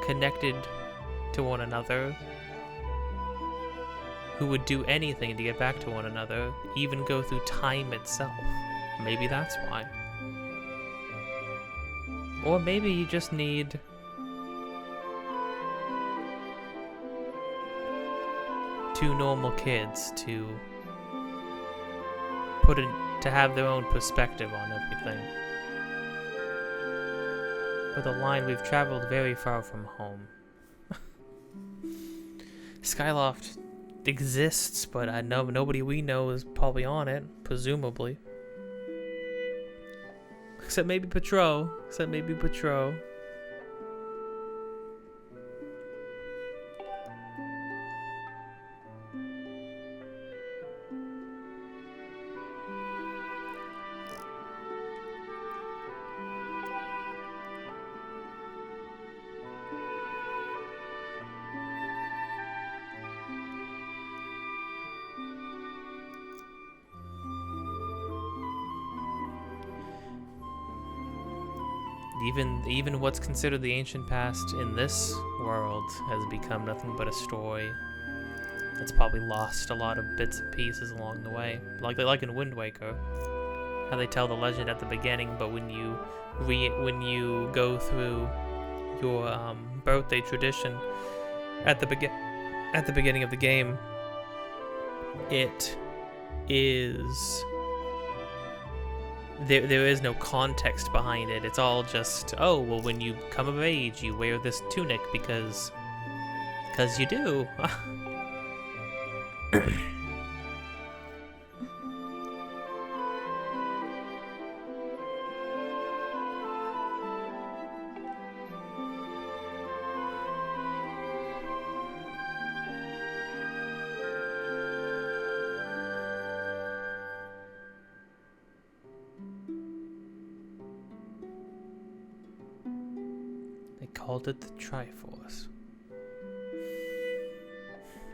connected to one another who would do anything to get back to one another, even go through time itself. Maybe that's why. Or maybe you just need two normal kids to have their own perspective on everything. With a line, we've traveled very far from home. Skyloft exists, but I know nobody we know is probably on it, presumably. Except maybe Patro. Even what's considered the ancient past in this world has become nothing but a story. It's probably lost a lot of bits and pieces along the way, like in Wind Waker, how they tell the legend at the beginning, but when you go through your birthday tradition at the beginning of the game, it is. There is no context behind it. It's all just, oh, well, when you come of age, you wear this tunic because you do. Called it the Triforce.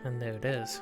And there it is.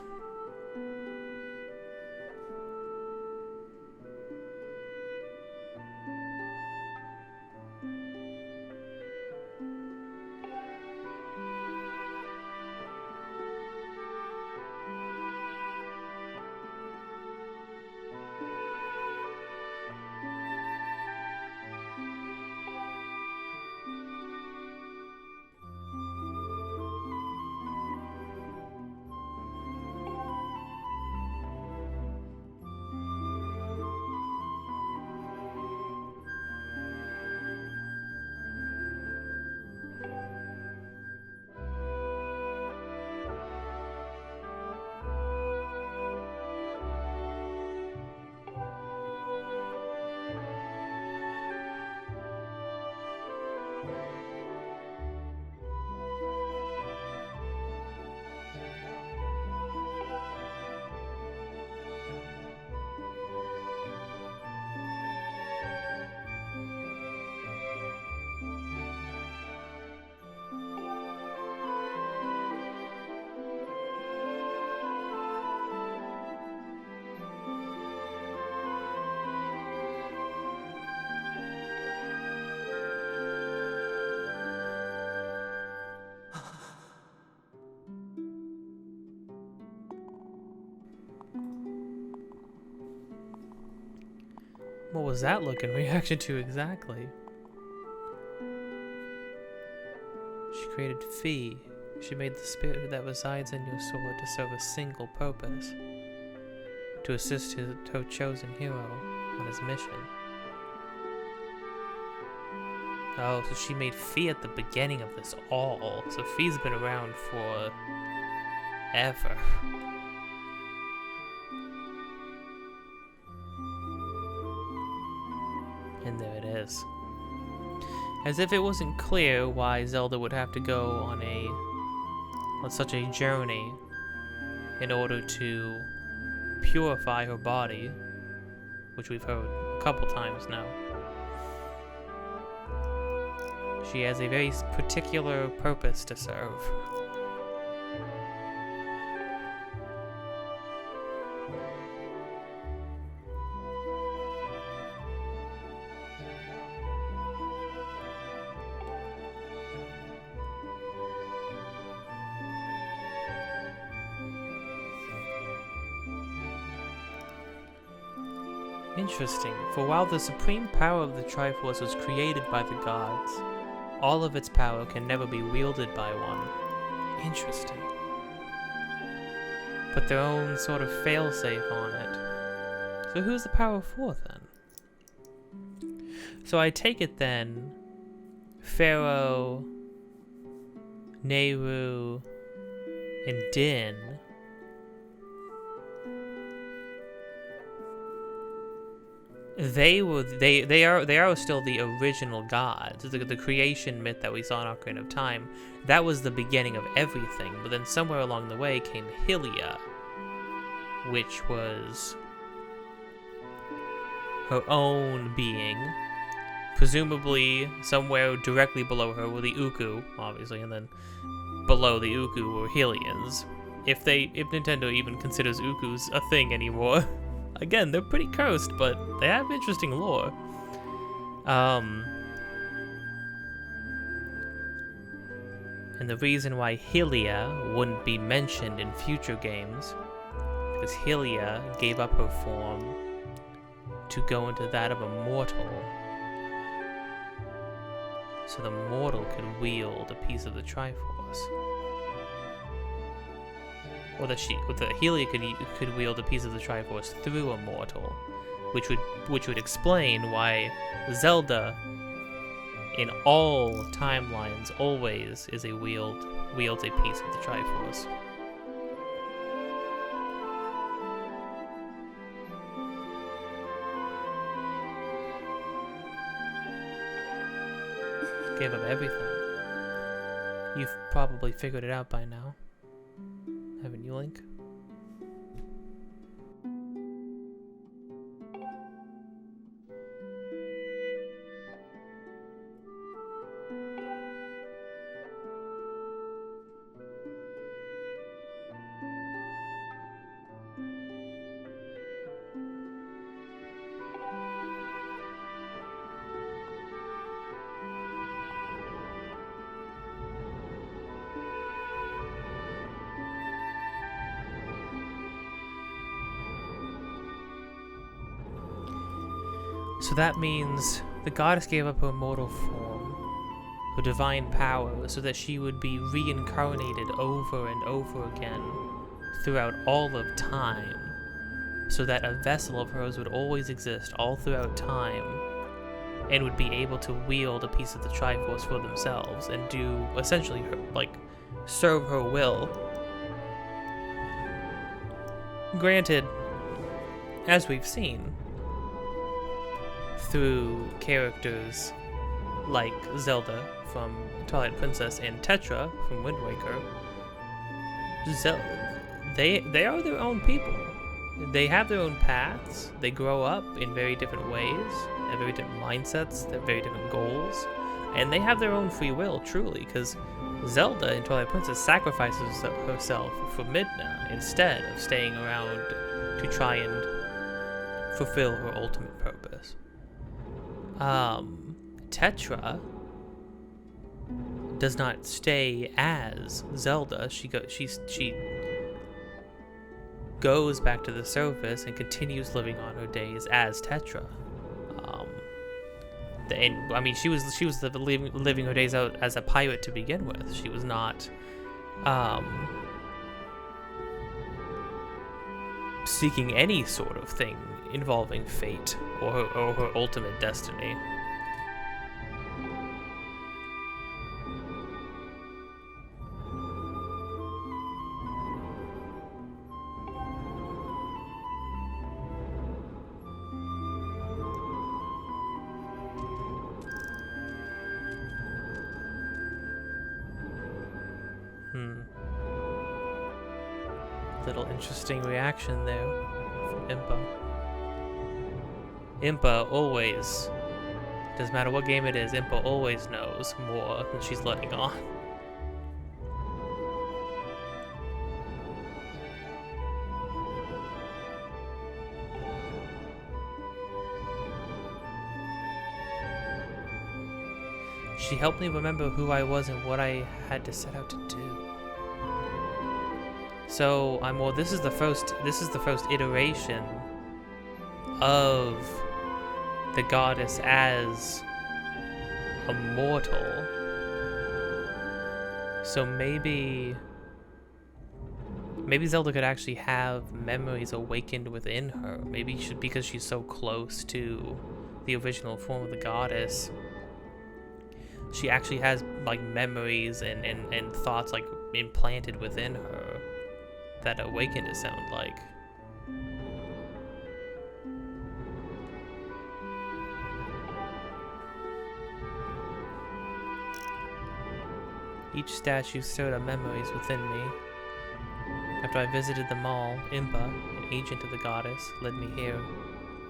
What was that look in reaction to exactly? She created Fi. She made the spirit that resides in your sword to serve a single purpose. To assist her chosen hero on his mission. Oh, so she made Fi at the beginning of this all. So Fi's been around for ever. And there it is. As if it wasn't clear why Zelda would have to go on such a journey in order to purify her body, which we've heard a couple times now. She has a very particular purpose to serve. Interesting, for while the supreme power of the Triforce was created by the gods, all of its power can never be wielded by one. Interesting. Put their own sort of failsafe on it. So who's the power for then? So I take it then, Pharaoh, Nehru, and Din they are still the original gods. The creation myth that we saw in Ocarina of Time, that was the beginning of everything. But then somewhere along the way came Hylia, which was her own being. Presumably somewhere directly below her were the Uku, obviously, and then below the Uku were Hylians. If Nintendo even considers Ukus a thing anymore. Again, they're pretty cursed, but they have interesting lore. And the reason why Hylia wouldn't be mentioned in future games, because Hylia gave up her form to go into that of a mortal, so the mortal could wield a piece of the Triforce. Or that Hylia could wield a piece of the Triforce through a mortal, which would explain why Zelda, in all timelines, always wields a piece of the Triforce. Gave up everything. You've probably figured it out by now. Haven't you, Link? So that means the goddess gave up her mortal form, her divine power, so that she would be reincarnated over and over again throughout all of time, so that a vessel of hers would always exist all throughout time, and would be able to wield a piece of the Triforce for themselves and do, essentially, serve her will. Granted, as we've seen, through characters like Zelda from Twilight Princess and Tetra from Wind Waker, they are their own people. They have their own paths. They grow up in very different ways, have very different mindsets, they have very different goals, and they have their own free will, truly, because Zelda in Twilight Princess sacrifices herself for Midna instead of staying around to try and fulfill her ultimate purpose. Tetra does not stay as Zelda. She goes back to the surface and continues living on her days as Tetra. And I mean, she was living her days out as a pirate to begin with. She was not seeking any sort of thing involving fate or her ultimate destiny. Little interesting reaction there from Impa. Impa always, doesn't matter what game it is, Impa always knows more than she's letting on. She helped me remember who I was and what I had to set out to do. So this is the first iteration of the goddess as a mortal. So maybe Zelda could actually have memories awakened within her. Maybe because she's so close to the original form of the goddess, she actually has like memories and thoughts like implanted within her that awakened, it sounded like. Each statue stirred up memories within me. After I visited the mall, Impa, an agent of the goddess, led me here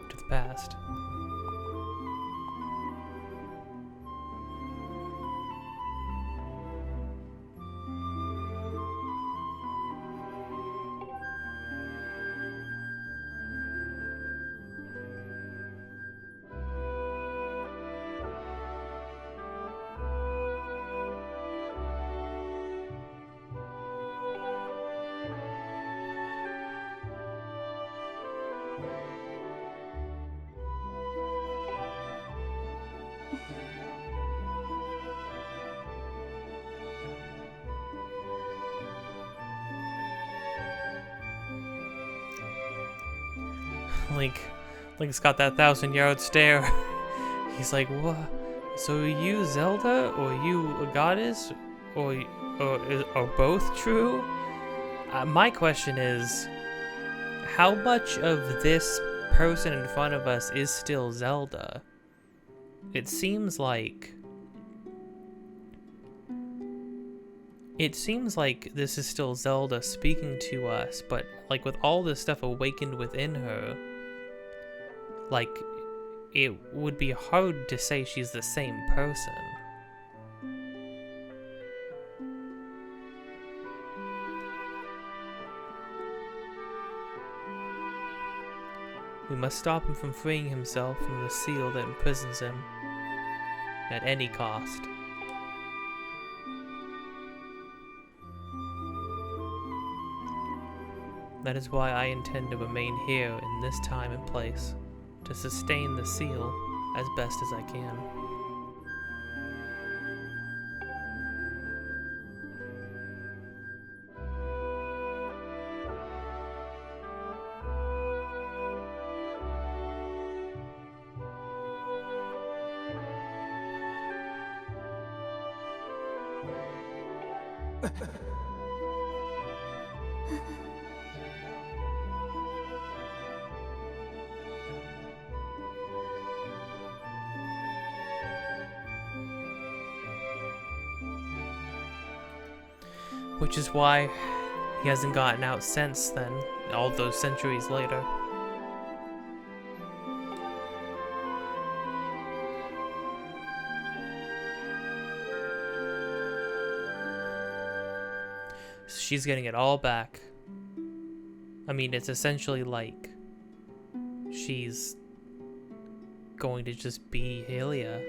to the past. Link's got that 1,000-yard stare. He's like, what? So are you Zelda, or are you a goddess, or are both true? My question is, how much of this person in front of us is still Zelda? It seems like this is still Zelda speaking to us, but like with all this stuff awakened within her, like it would be hard to say she's the same person. We must stop him from freeing himself from the seal that imprisons him at any cost. That is why I intend to remain here in this time and place, to sustain the seal as best as I can. Which is why he hasn't gotten out since then, all those centuries later. She's getting it all back. I mean, it's essentially like she's going to just be Hylia.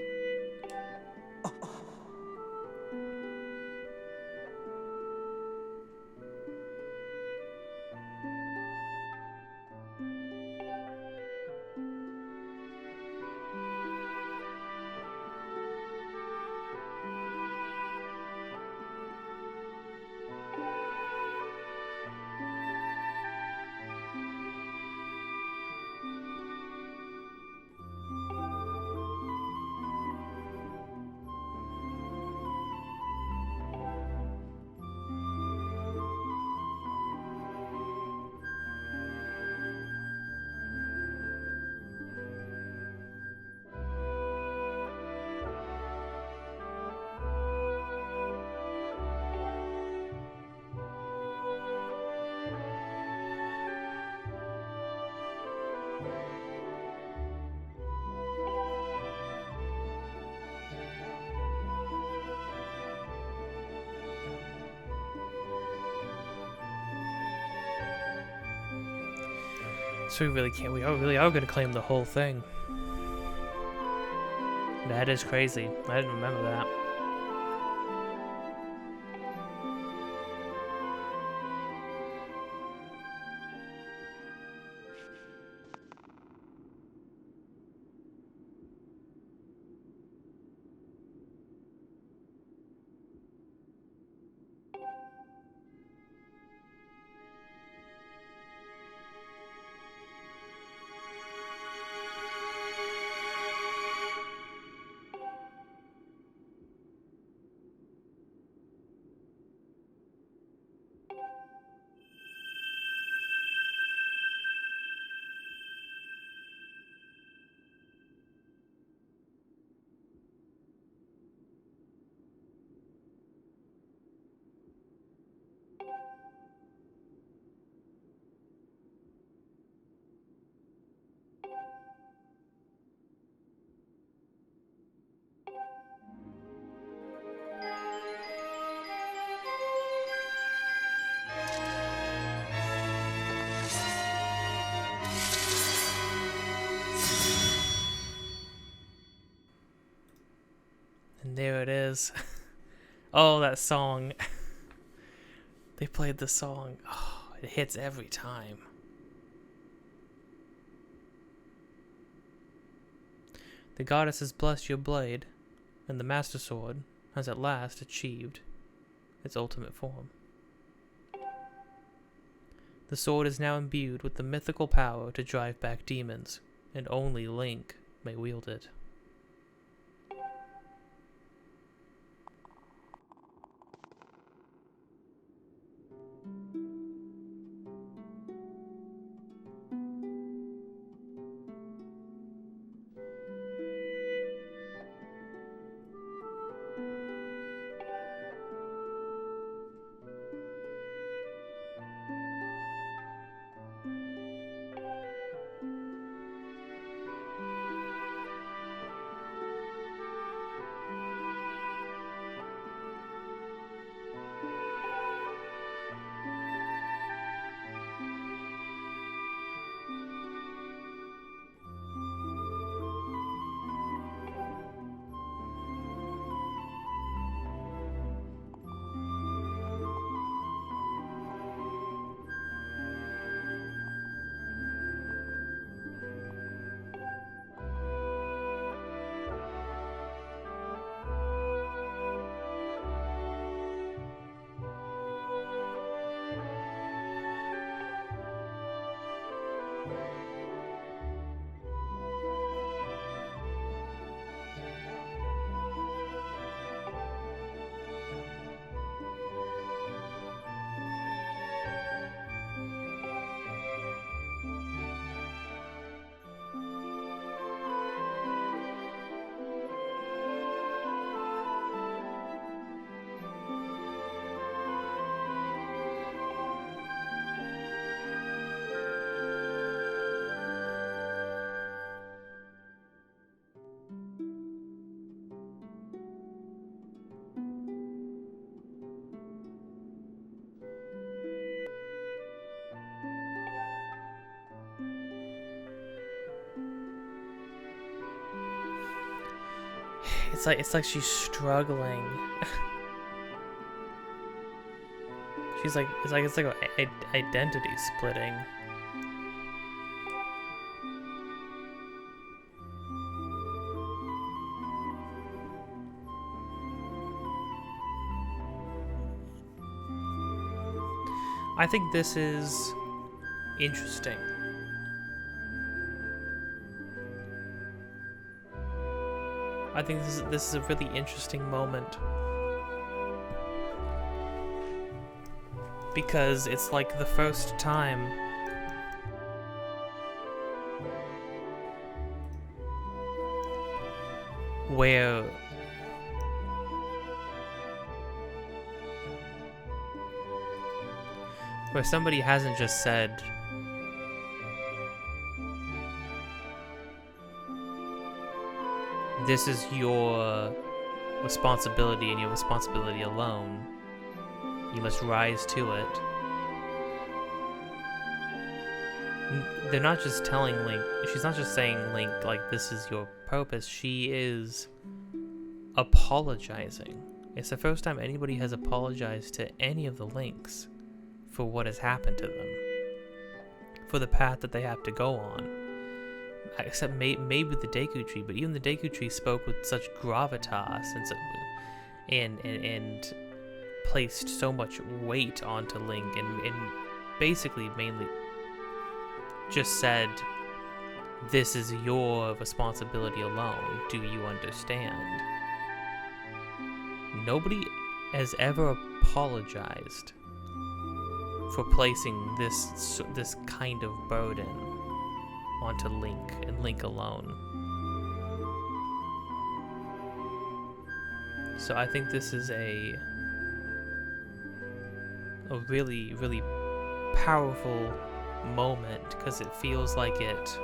So we really can't. We really are gonna claim the whole thing. That is crazy. I didn't remember that. And there it is. Oh, that song. They played the song. Oh, it hits every time. The goddess has blessed your blade, and the Master Sword has at last achieved its ultimate form. The sword is now imbued with the mythical power to drive back demons, and only Link may wield it. It's like she's struggling. It's like identity splitting. I think this is interesting. I think this is a really interesting moment. Because it's like the first time where somebody hasn't just said, this is your responsibility and your responsibility alone. You must rise to it. they're not just telling Link, she's not just saying, Link, like, this is your purpose. She is apologizing. It's the first time anybody has apologized to any of the Links for what has happened to them, for the path that they have to go on. Except maybe the Deku Tree, but even the Deku Tree spoke with such gravitas and placed so much weight onto Link, and basically mainly just said, this is your responsibility alone. Do you understand? Nobody has ever apologized for placing this kind of burden onto Link and Link alone. So I think this is a really, really powerful moment, because it feels like it,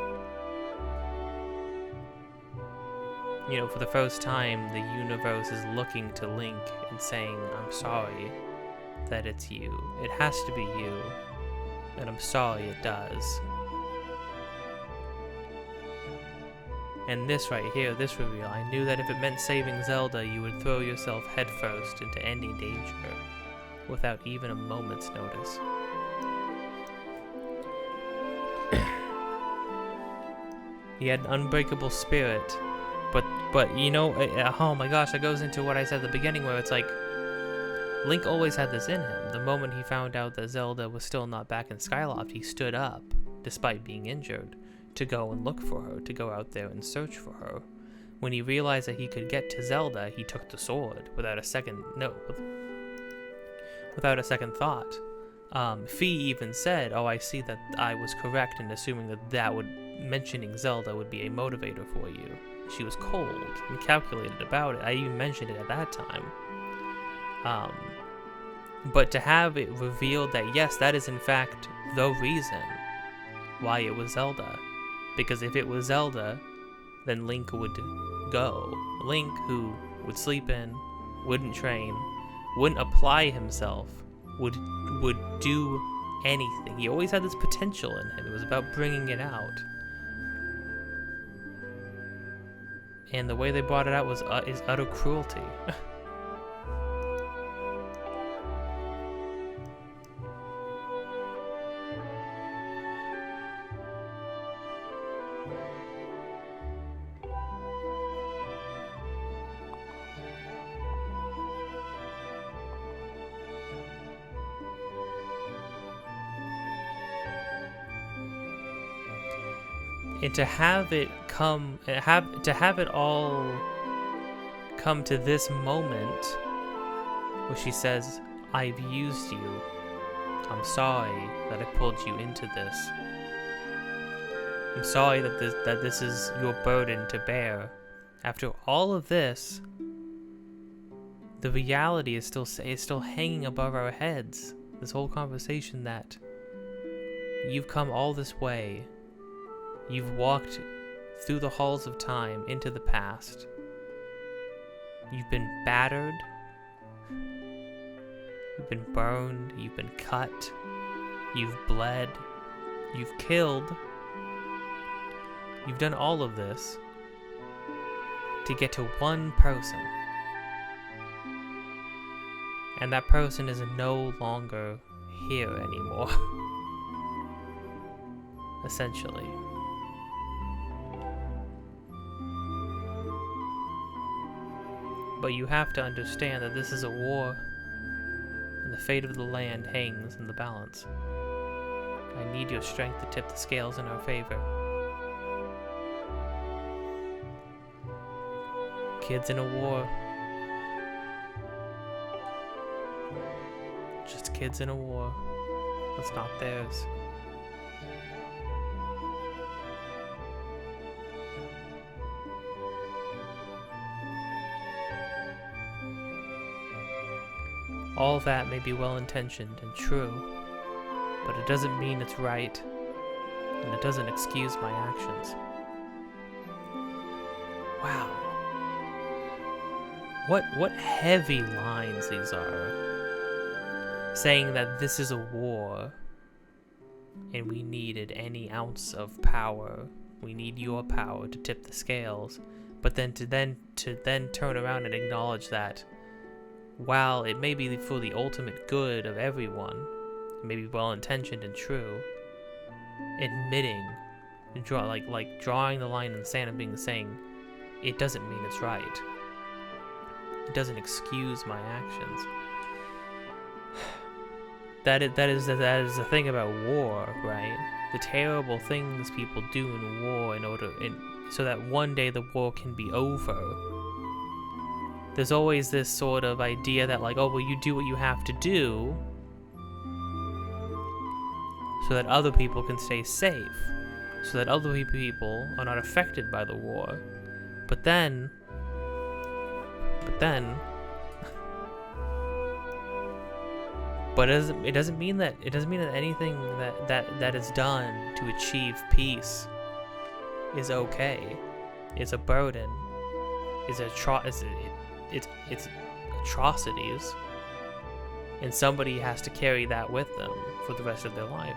you know, for the first time, the universe is looking to Link and saying, I'm sorry that it's you. It has to be you. And I'm sorry it does. And this right here, this reveal, I knew that if it meant saving Zelda, you would throw yourself headfirst into any danger without even a moment's notice. He had an unbreakable spirit, but you know, oh my gosh, that goes into what I said at the beginning, where it's like, Link always had this in him. The moment he found out that Zelda was still not back in Skyloft, he stood up, despite being injured, to go and look for her, to go out there and search for her. When he realized that he could get to Zelda, he took the sword without a second thought. Fi even said, oh, I see that I was correct in assuming that mentioning Zelda would be a motivator for you. She was cold and calculated about it. I even mentioned it at that time. But to have it revealed that, yes, that is in fact the reason why it was Zelda. Because if it was Zelda, then Link would go. Link, who would sleep in, wouldn't train, wouldn't apply himself, would do anything. He always had this potential in him. It was about bringing it out. And the way they brought it out is utter cruelty. And to have it all come to this moment where she says, I've used you. I'm sorry that I pulled you into this. I'm sorry that this is your burden to bear. After all of this, the reality is still hanging above our heads. This whole conversation that you've come all this way. You've walked through the halls of time into the past. You've been battered. You've been burned. You've been cut. You've bled. You've killed. You've done all of this to get to one person. And that person is no longer here anymore. Essentially. But you have to understand that this is a war, and the fate of the land hangs in the balance. I need your strength to tip the scales in our favor. Kids in a war. Just kids in a war. It's not theirs. All that may be well-intentioned and true, but it doesn't mean it's right, and it doesn't excuse my actions. Wow. What heavy lines these are. Saying that this is a war, and we needed any ounce of power. We need your power to tip the scales. But then to turn around and acknowledge that while it may be for the ultimate good of everyone, it may be well-intentioned and true, admitting, drawing the line in the sand and saying, it doesn't mean it's right. It doesn't excuse my actions. That is the thing about war, right? The terrible things people do in war so that one day the war can be over. There's always this sort of idea that like, oh, well, you do what you have to do so that other people can stay safe, so that other people are not affected by the war. But then it doesn't mean that anything that is done to achieve peace is okay. It's a burden. It's atrocities, and somebody has to carry that with them for the rest of their life.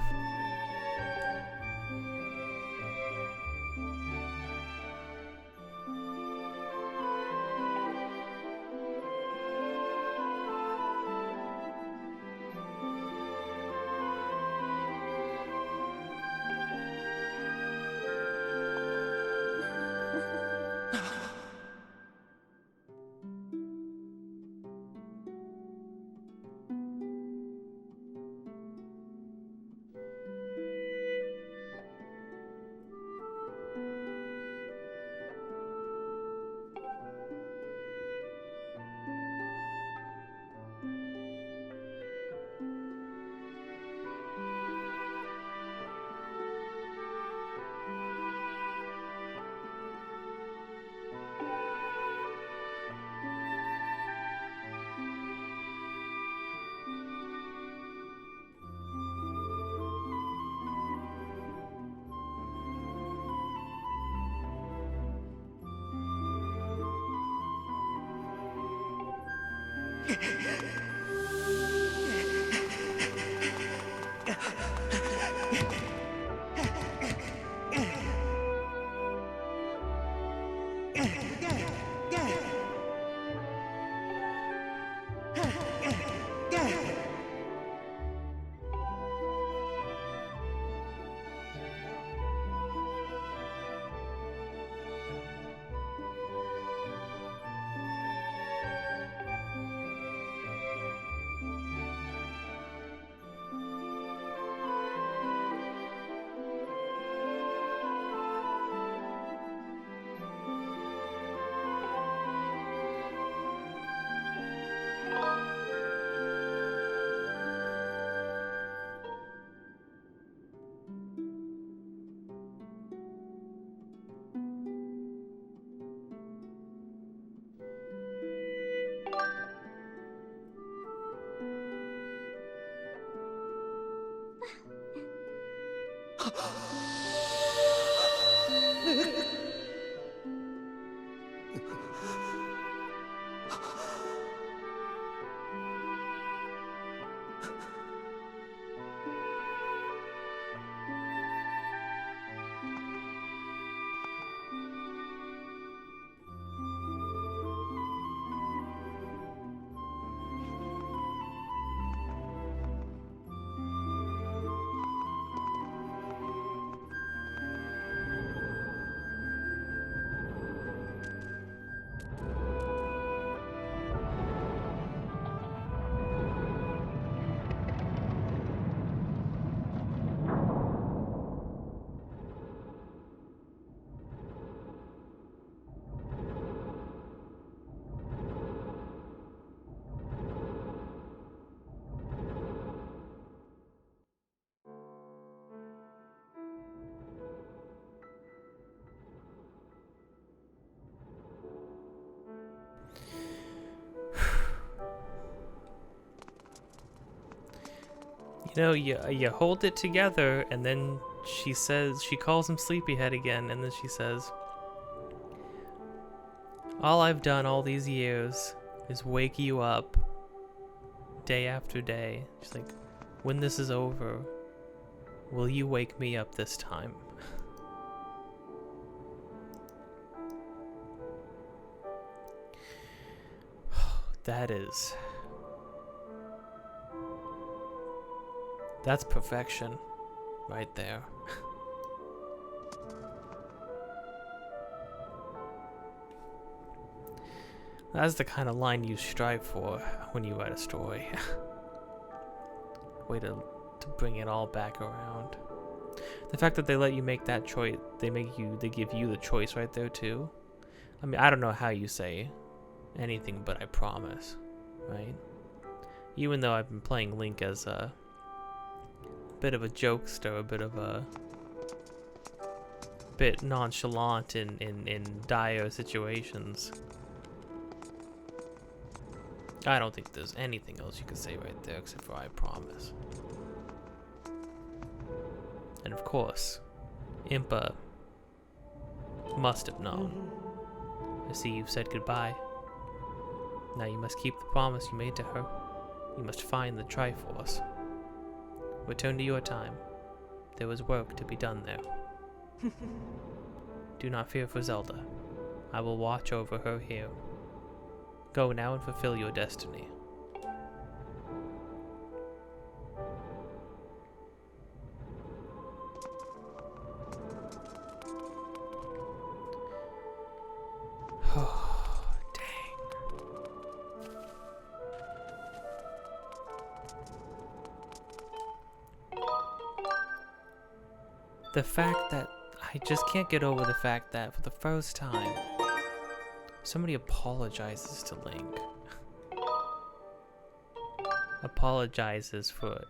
You know, you hold it together, and then she calls him Sleepyhead again, and then she says, all I've done all these years is wake you up day after day. She's like, when this is over, Will you wake me up this time? That's perfection right there. That's the kind of line you strive for when you write a story. Way to bring it all back around. The fact that they let you make that choice, they give you the choice right there too. I mean, I don't know how you say anything but I promise, right? Even though I've been playing Link as a bit of a jokester, a bit nonchalant in dire situations. I don't think there's anything else you could say right there except for I promise. And of course, Impa must have known. I see you've said goodbye. Now you must keep the promise you made to her. You must find the Triforce. Return to your time. There was work to be done there. Do not fear for Zelda. I will watch over her here. Go now and fulfill your destiny. Oh, dang. The fact that I just can't get over the fact that for the first time, somebody apologizes to Link. Apologizes for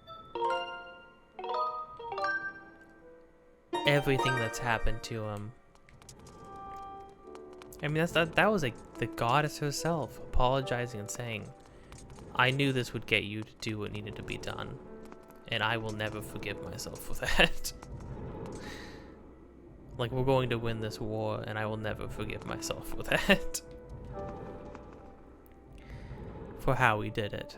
everything that's happened to him. I mean, that was like the goddess herself apologizing and saying, I knew this would get you to do what needed to be done, and I will never forgive myself for that. Like, we're going to win this war, and I will never forgive myself for that. For how we did it.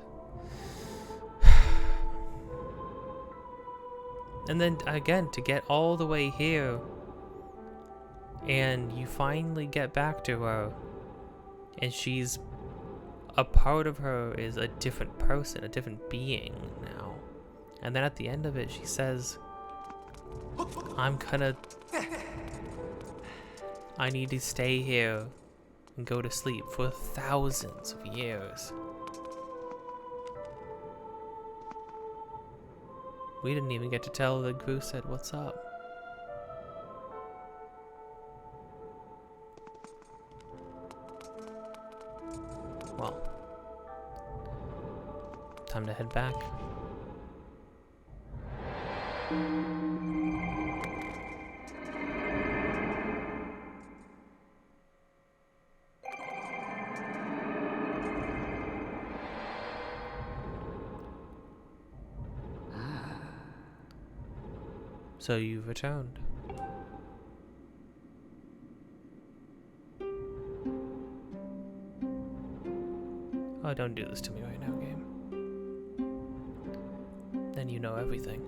And then, again, to get all the way here, and you finally get back to her, and she's... a part of her is a different person, a different being now. And then at the end of it, she says, I need to stay here and go to sleep for thousands of years. We didn't even get to tell the Gru said what's up. Well, time to head back. So you've returned. Oh, don't do this to me right now, game. Then you know everything.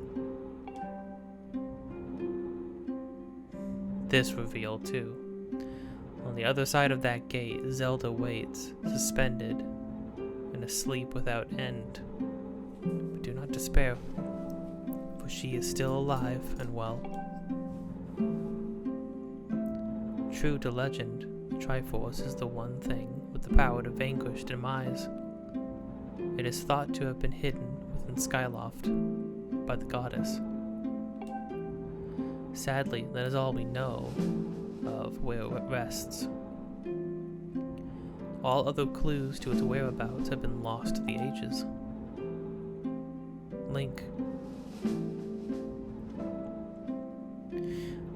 This reveal, too. On the other side of that gate, Zelda waits, suspended, and asleep without end. But do not despair. She is still alive and well. True to legend, the Triforce is the one thing with the power to vanquish demise. It is thought to have been hidden within Skyloft by the goddess. Sadly, that is all we know of where it rests. All other clues to its whereabouts have been lost to the ages. Link,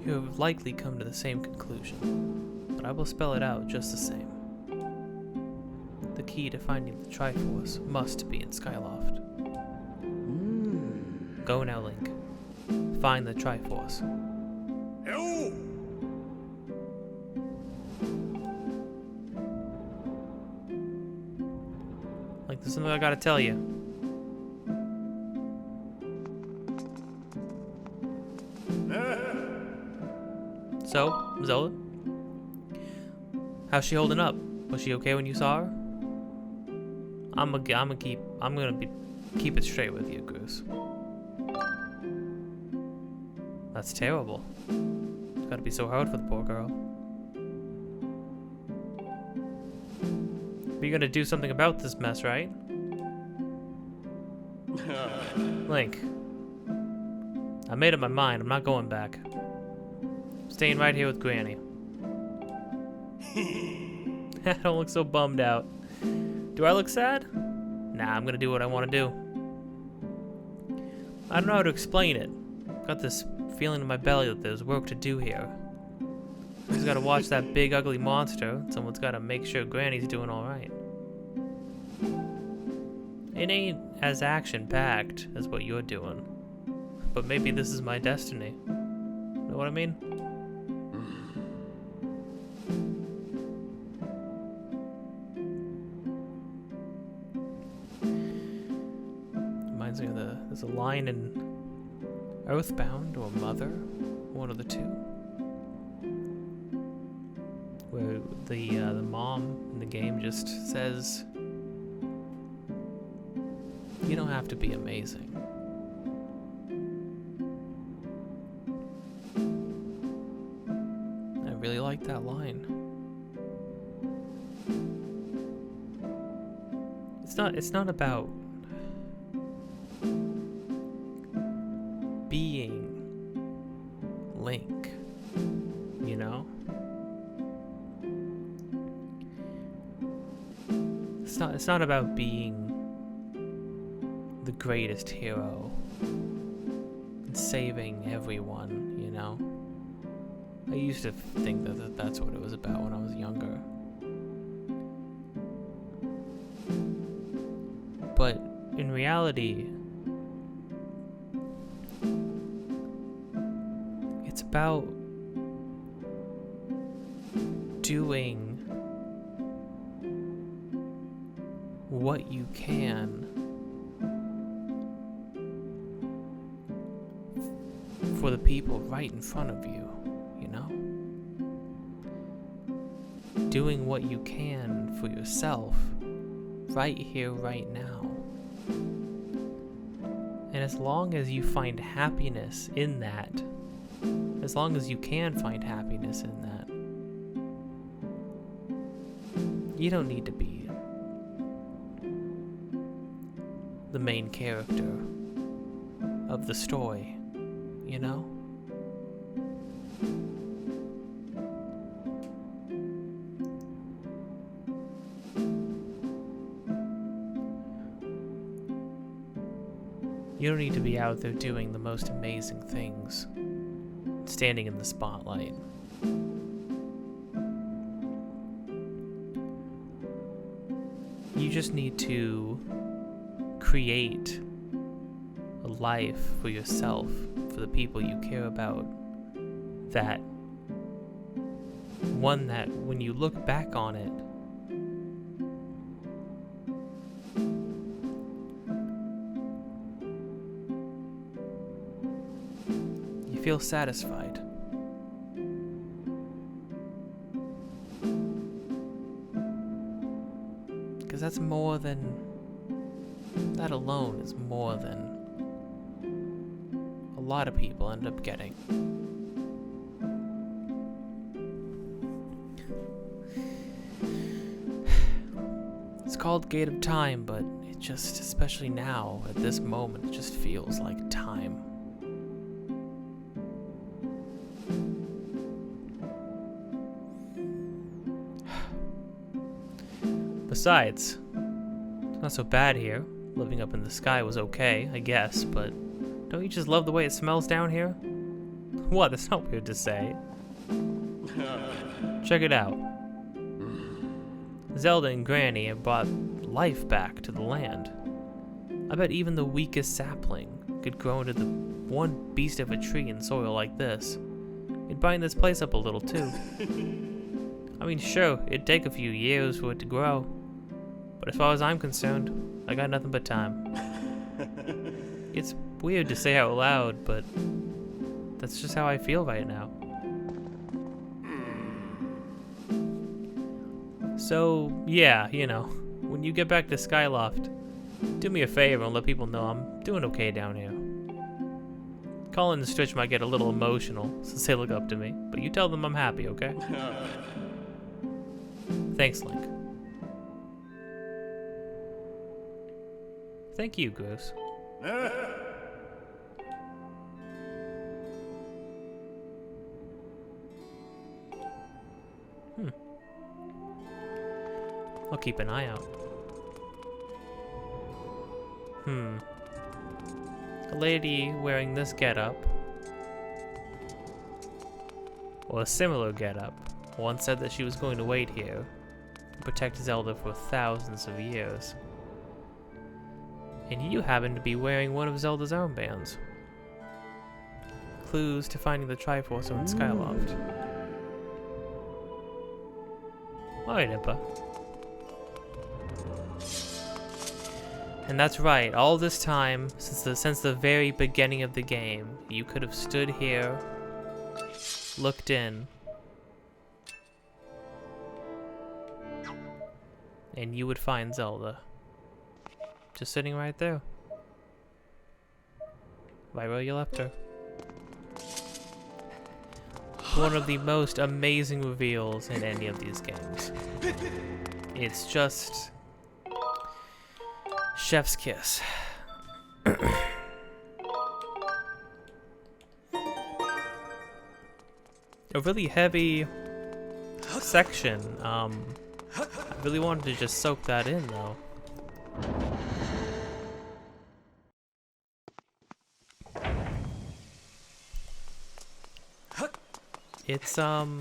you have likely come to the same conclusion, but I will spell it out just the same. The key to finding the Triforce must be in Skyloft. Go now, Link. Find the Triforce. No! Like, there's something I gotta tell you. So, Zelda? How's she holding up? Was she okay when you saw her? I'm gonna keep it straight with you, Goose. That's terrible. It's gotta be so hard for the poor girl. But you're gonna do something about this mess, right? Link. I made up my mind. I'm not going back. I'm staying right here with Granny. I don't look so bummed out. Do I look sad? Nah, I'm gonna do what I want to do. I don't know how to explain it. Got this feeling in my belly that there's work to do here. Someone's gotta watch that big ugly monster. Someone's gotta make sure Granny's doing alright. It ain't as action-packed as what you're doing. But maybe this is my destiny. Know what I mean? Reminds me of there's a line in Earthbound or Mother, one of the two, where the mom in the game just says, "You don't have to be amazing." I really like that line. It's not about being Link, you know? It's not about being the greatest hero and saving everyone, you know? I used to think that that's what it was about when I was younger. But in reality, it's about doing what you can for the people right in front of you, you know? Doing what you can for yourself right here, right now. And as long as you find happiness in that, as long as you can find happiness in that, you don't need to be the main character of the story, you know? You don't need to be out there doing the most amazing things, standing in the spotlight. You just need to create a life for yourself, for the people you care about, that one that when you look back on it, you feel satisfied. Because that's more than, that alone is more than a lot of people end up getting. It's called Gate of Time, but it just, especially now, at this moment, it just feels like time. Besides, it's not so bad here. Living up in the sky was okay, I guess, but don't you just love the way it smells down here? What? That's not weird to say. Check it out. Zelda and Granny have brought life back to the land. I bet even the weakest sapling could grow into the one beast of a tree in soil like this. It'd brighten this place up a little too. I mean, sure, it'd take a few years for it to grow, but as far as I'm concerned, I got nothing but time. It's weird to say out loud, but that's just how I feel right now. So, yeah, you know, when you get back to Skyloft, do me a favor and let people know I'm doing okay down here. Colin and Stitch might get a little emotional since they look up to me, but you tell them I'm happy, okay? Thanks, Link. Thank you, Goose. I'll keep an eye out. A lady wearing this getup, or a similar getup, once said that she was going to wait here and protect Zelda for thousands of years. And you happen to be wearing one of Zelda's armbands. Clues to finding the Triforce in Skyloft. Alright, Impa. And that's right, all this time, since the very beginning of the game, you could have stood here, looked in, and you would find Zelda. Just sitting right there. Right where you left her. One of the most amazing reveals in any of these games. It's just chef's kiss. A really heavy section. I really wanted to just soak that in though. It's oh.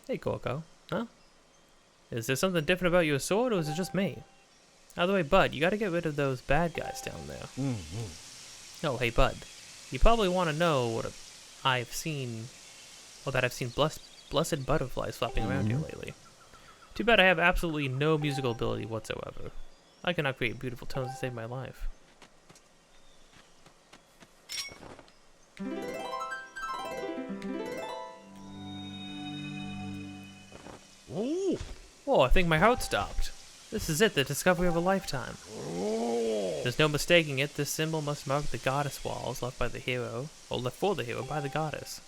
Hey, Corco. Huh? Is there something different about your sword, or is it just me? By the way, Bud, you gotta get rid of those bad guys down there. Oh, hey, Bud. You probably want to know what I've seen, or that I've seen blessed butterflies flapping around here lately. Too bad I have absolutely no musical ability whatsoever. I cannot create beautiful tones to save my life. Whoa, I think my heart stopped. This is it, the discovery of a lifetime. There's no mistaking it, this symbol must mark the goddess walls left by the hero, or left for the hero by the goddess.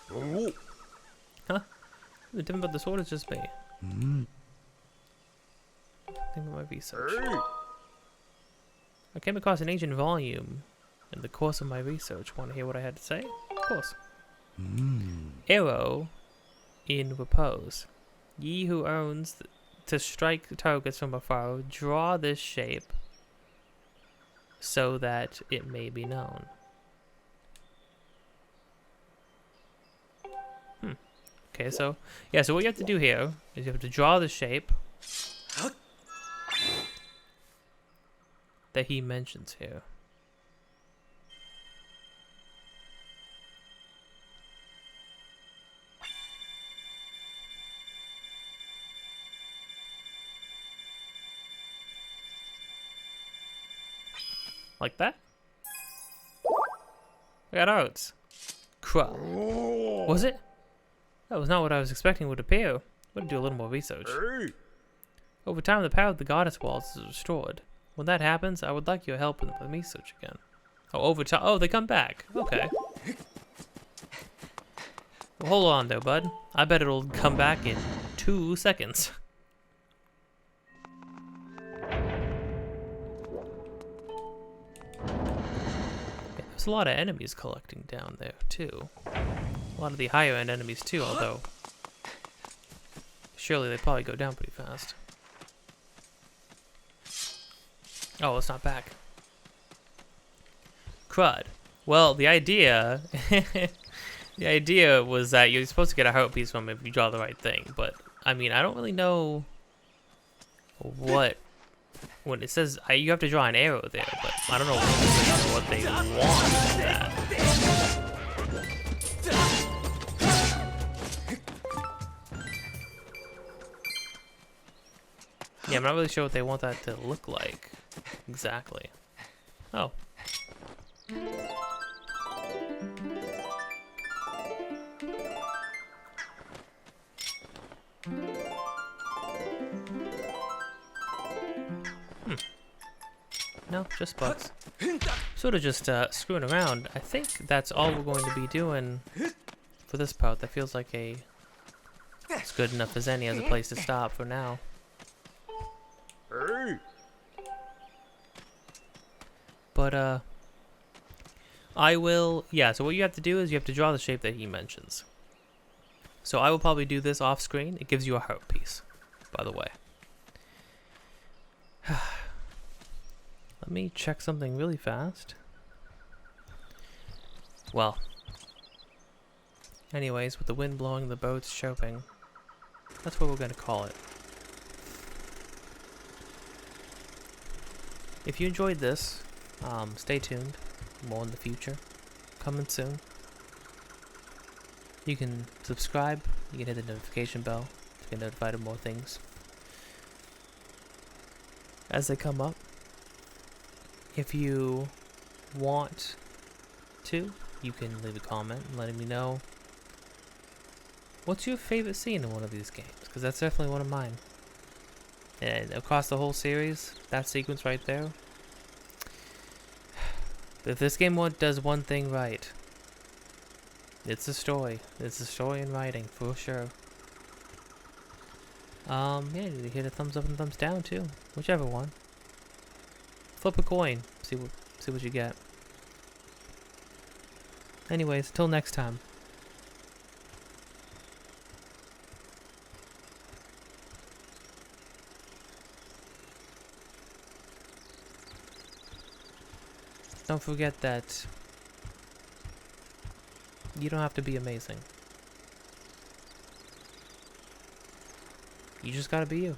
Huh? The different about the sword is just me. I think about my research. I came across an ancient volume in the course of my research. Want to hear what I had to say? Of course. Arrow in repose. Ye who owns to strike targets from afar, draw this shape so that it may be known. Okay, so yeah, so what you have to do here is you have to draw the shape that he mentions here. Like that? I got oats. Crap. Was it? That was not what I was expecting would appear. I'm gonna do a little more research. Over time, the power of the goddess walls is restored. When that happens, I would like your help in the research again. Oh, over time. Oh, they come back. Okay. Well, hold on there, bud. I bet it'll come back in 2 seconds. There's a lot of enemies collecting down there, too. A lot of the higher end enemies, too, although surely they probably go down pretty fast. Oh, it's not back. Crud. Well, the idea... the idea was that you're supposed to get a heart piece from it if you draw the right thing, but, I mean, I don't really know what... When it says you have to draw an arrow there, but I don't know what they want from that. Yeah, I'm not really sure what they want that to look like exactly. Oh. No, just bugs. Sort of just screwing around. I think that's all we're going to be doing for this part. That feels like it's good enough as any as a place to stop for now. Hey. But I will, yeah, so what you have to do is you have to draw the shape that he mentions. So I will probably do this off screen. It gives you a heart piece, by the way. Let me check something really fast. Well, anyways, with the wind blowing, the boats chirping, that's what we're going to call it. If you enjoyed this, stay tuned. More in the future. Coming soon. You can subscribe. You can hit the notification bell to get notified of more things as they come up. If you want to, you can leave a comment letting me know what's your favorite scene in one of these games, because that's definitely one of mine. And across the whole series, that sequence right there. If this game does one thing right, it's a story. It's a story in writing, for sure. Yeah, you hit a thumbs up and thumbs down too, whichever one. Flip a coin, see what you get. Anyways, till next time. Don't forget that you don't have to be amazing. You just gotta be you.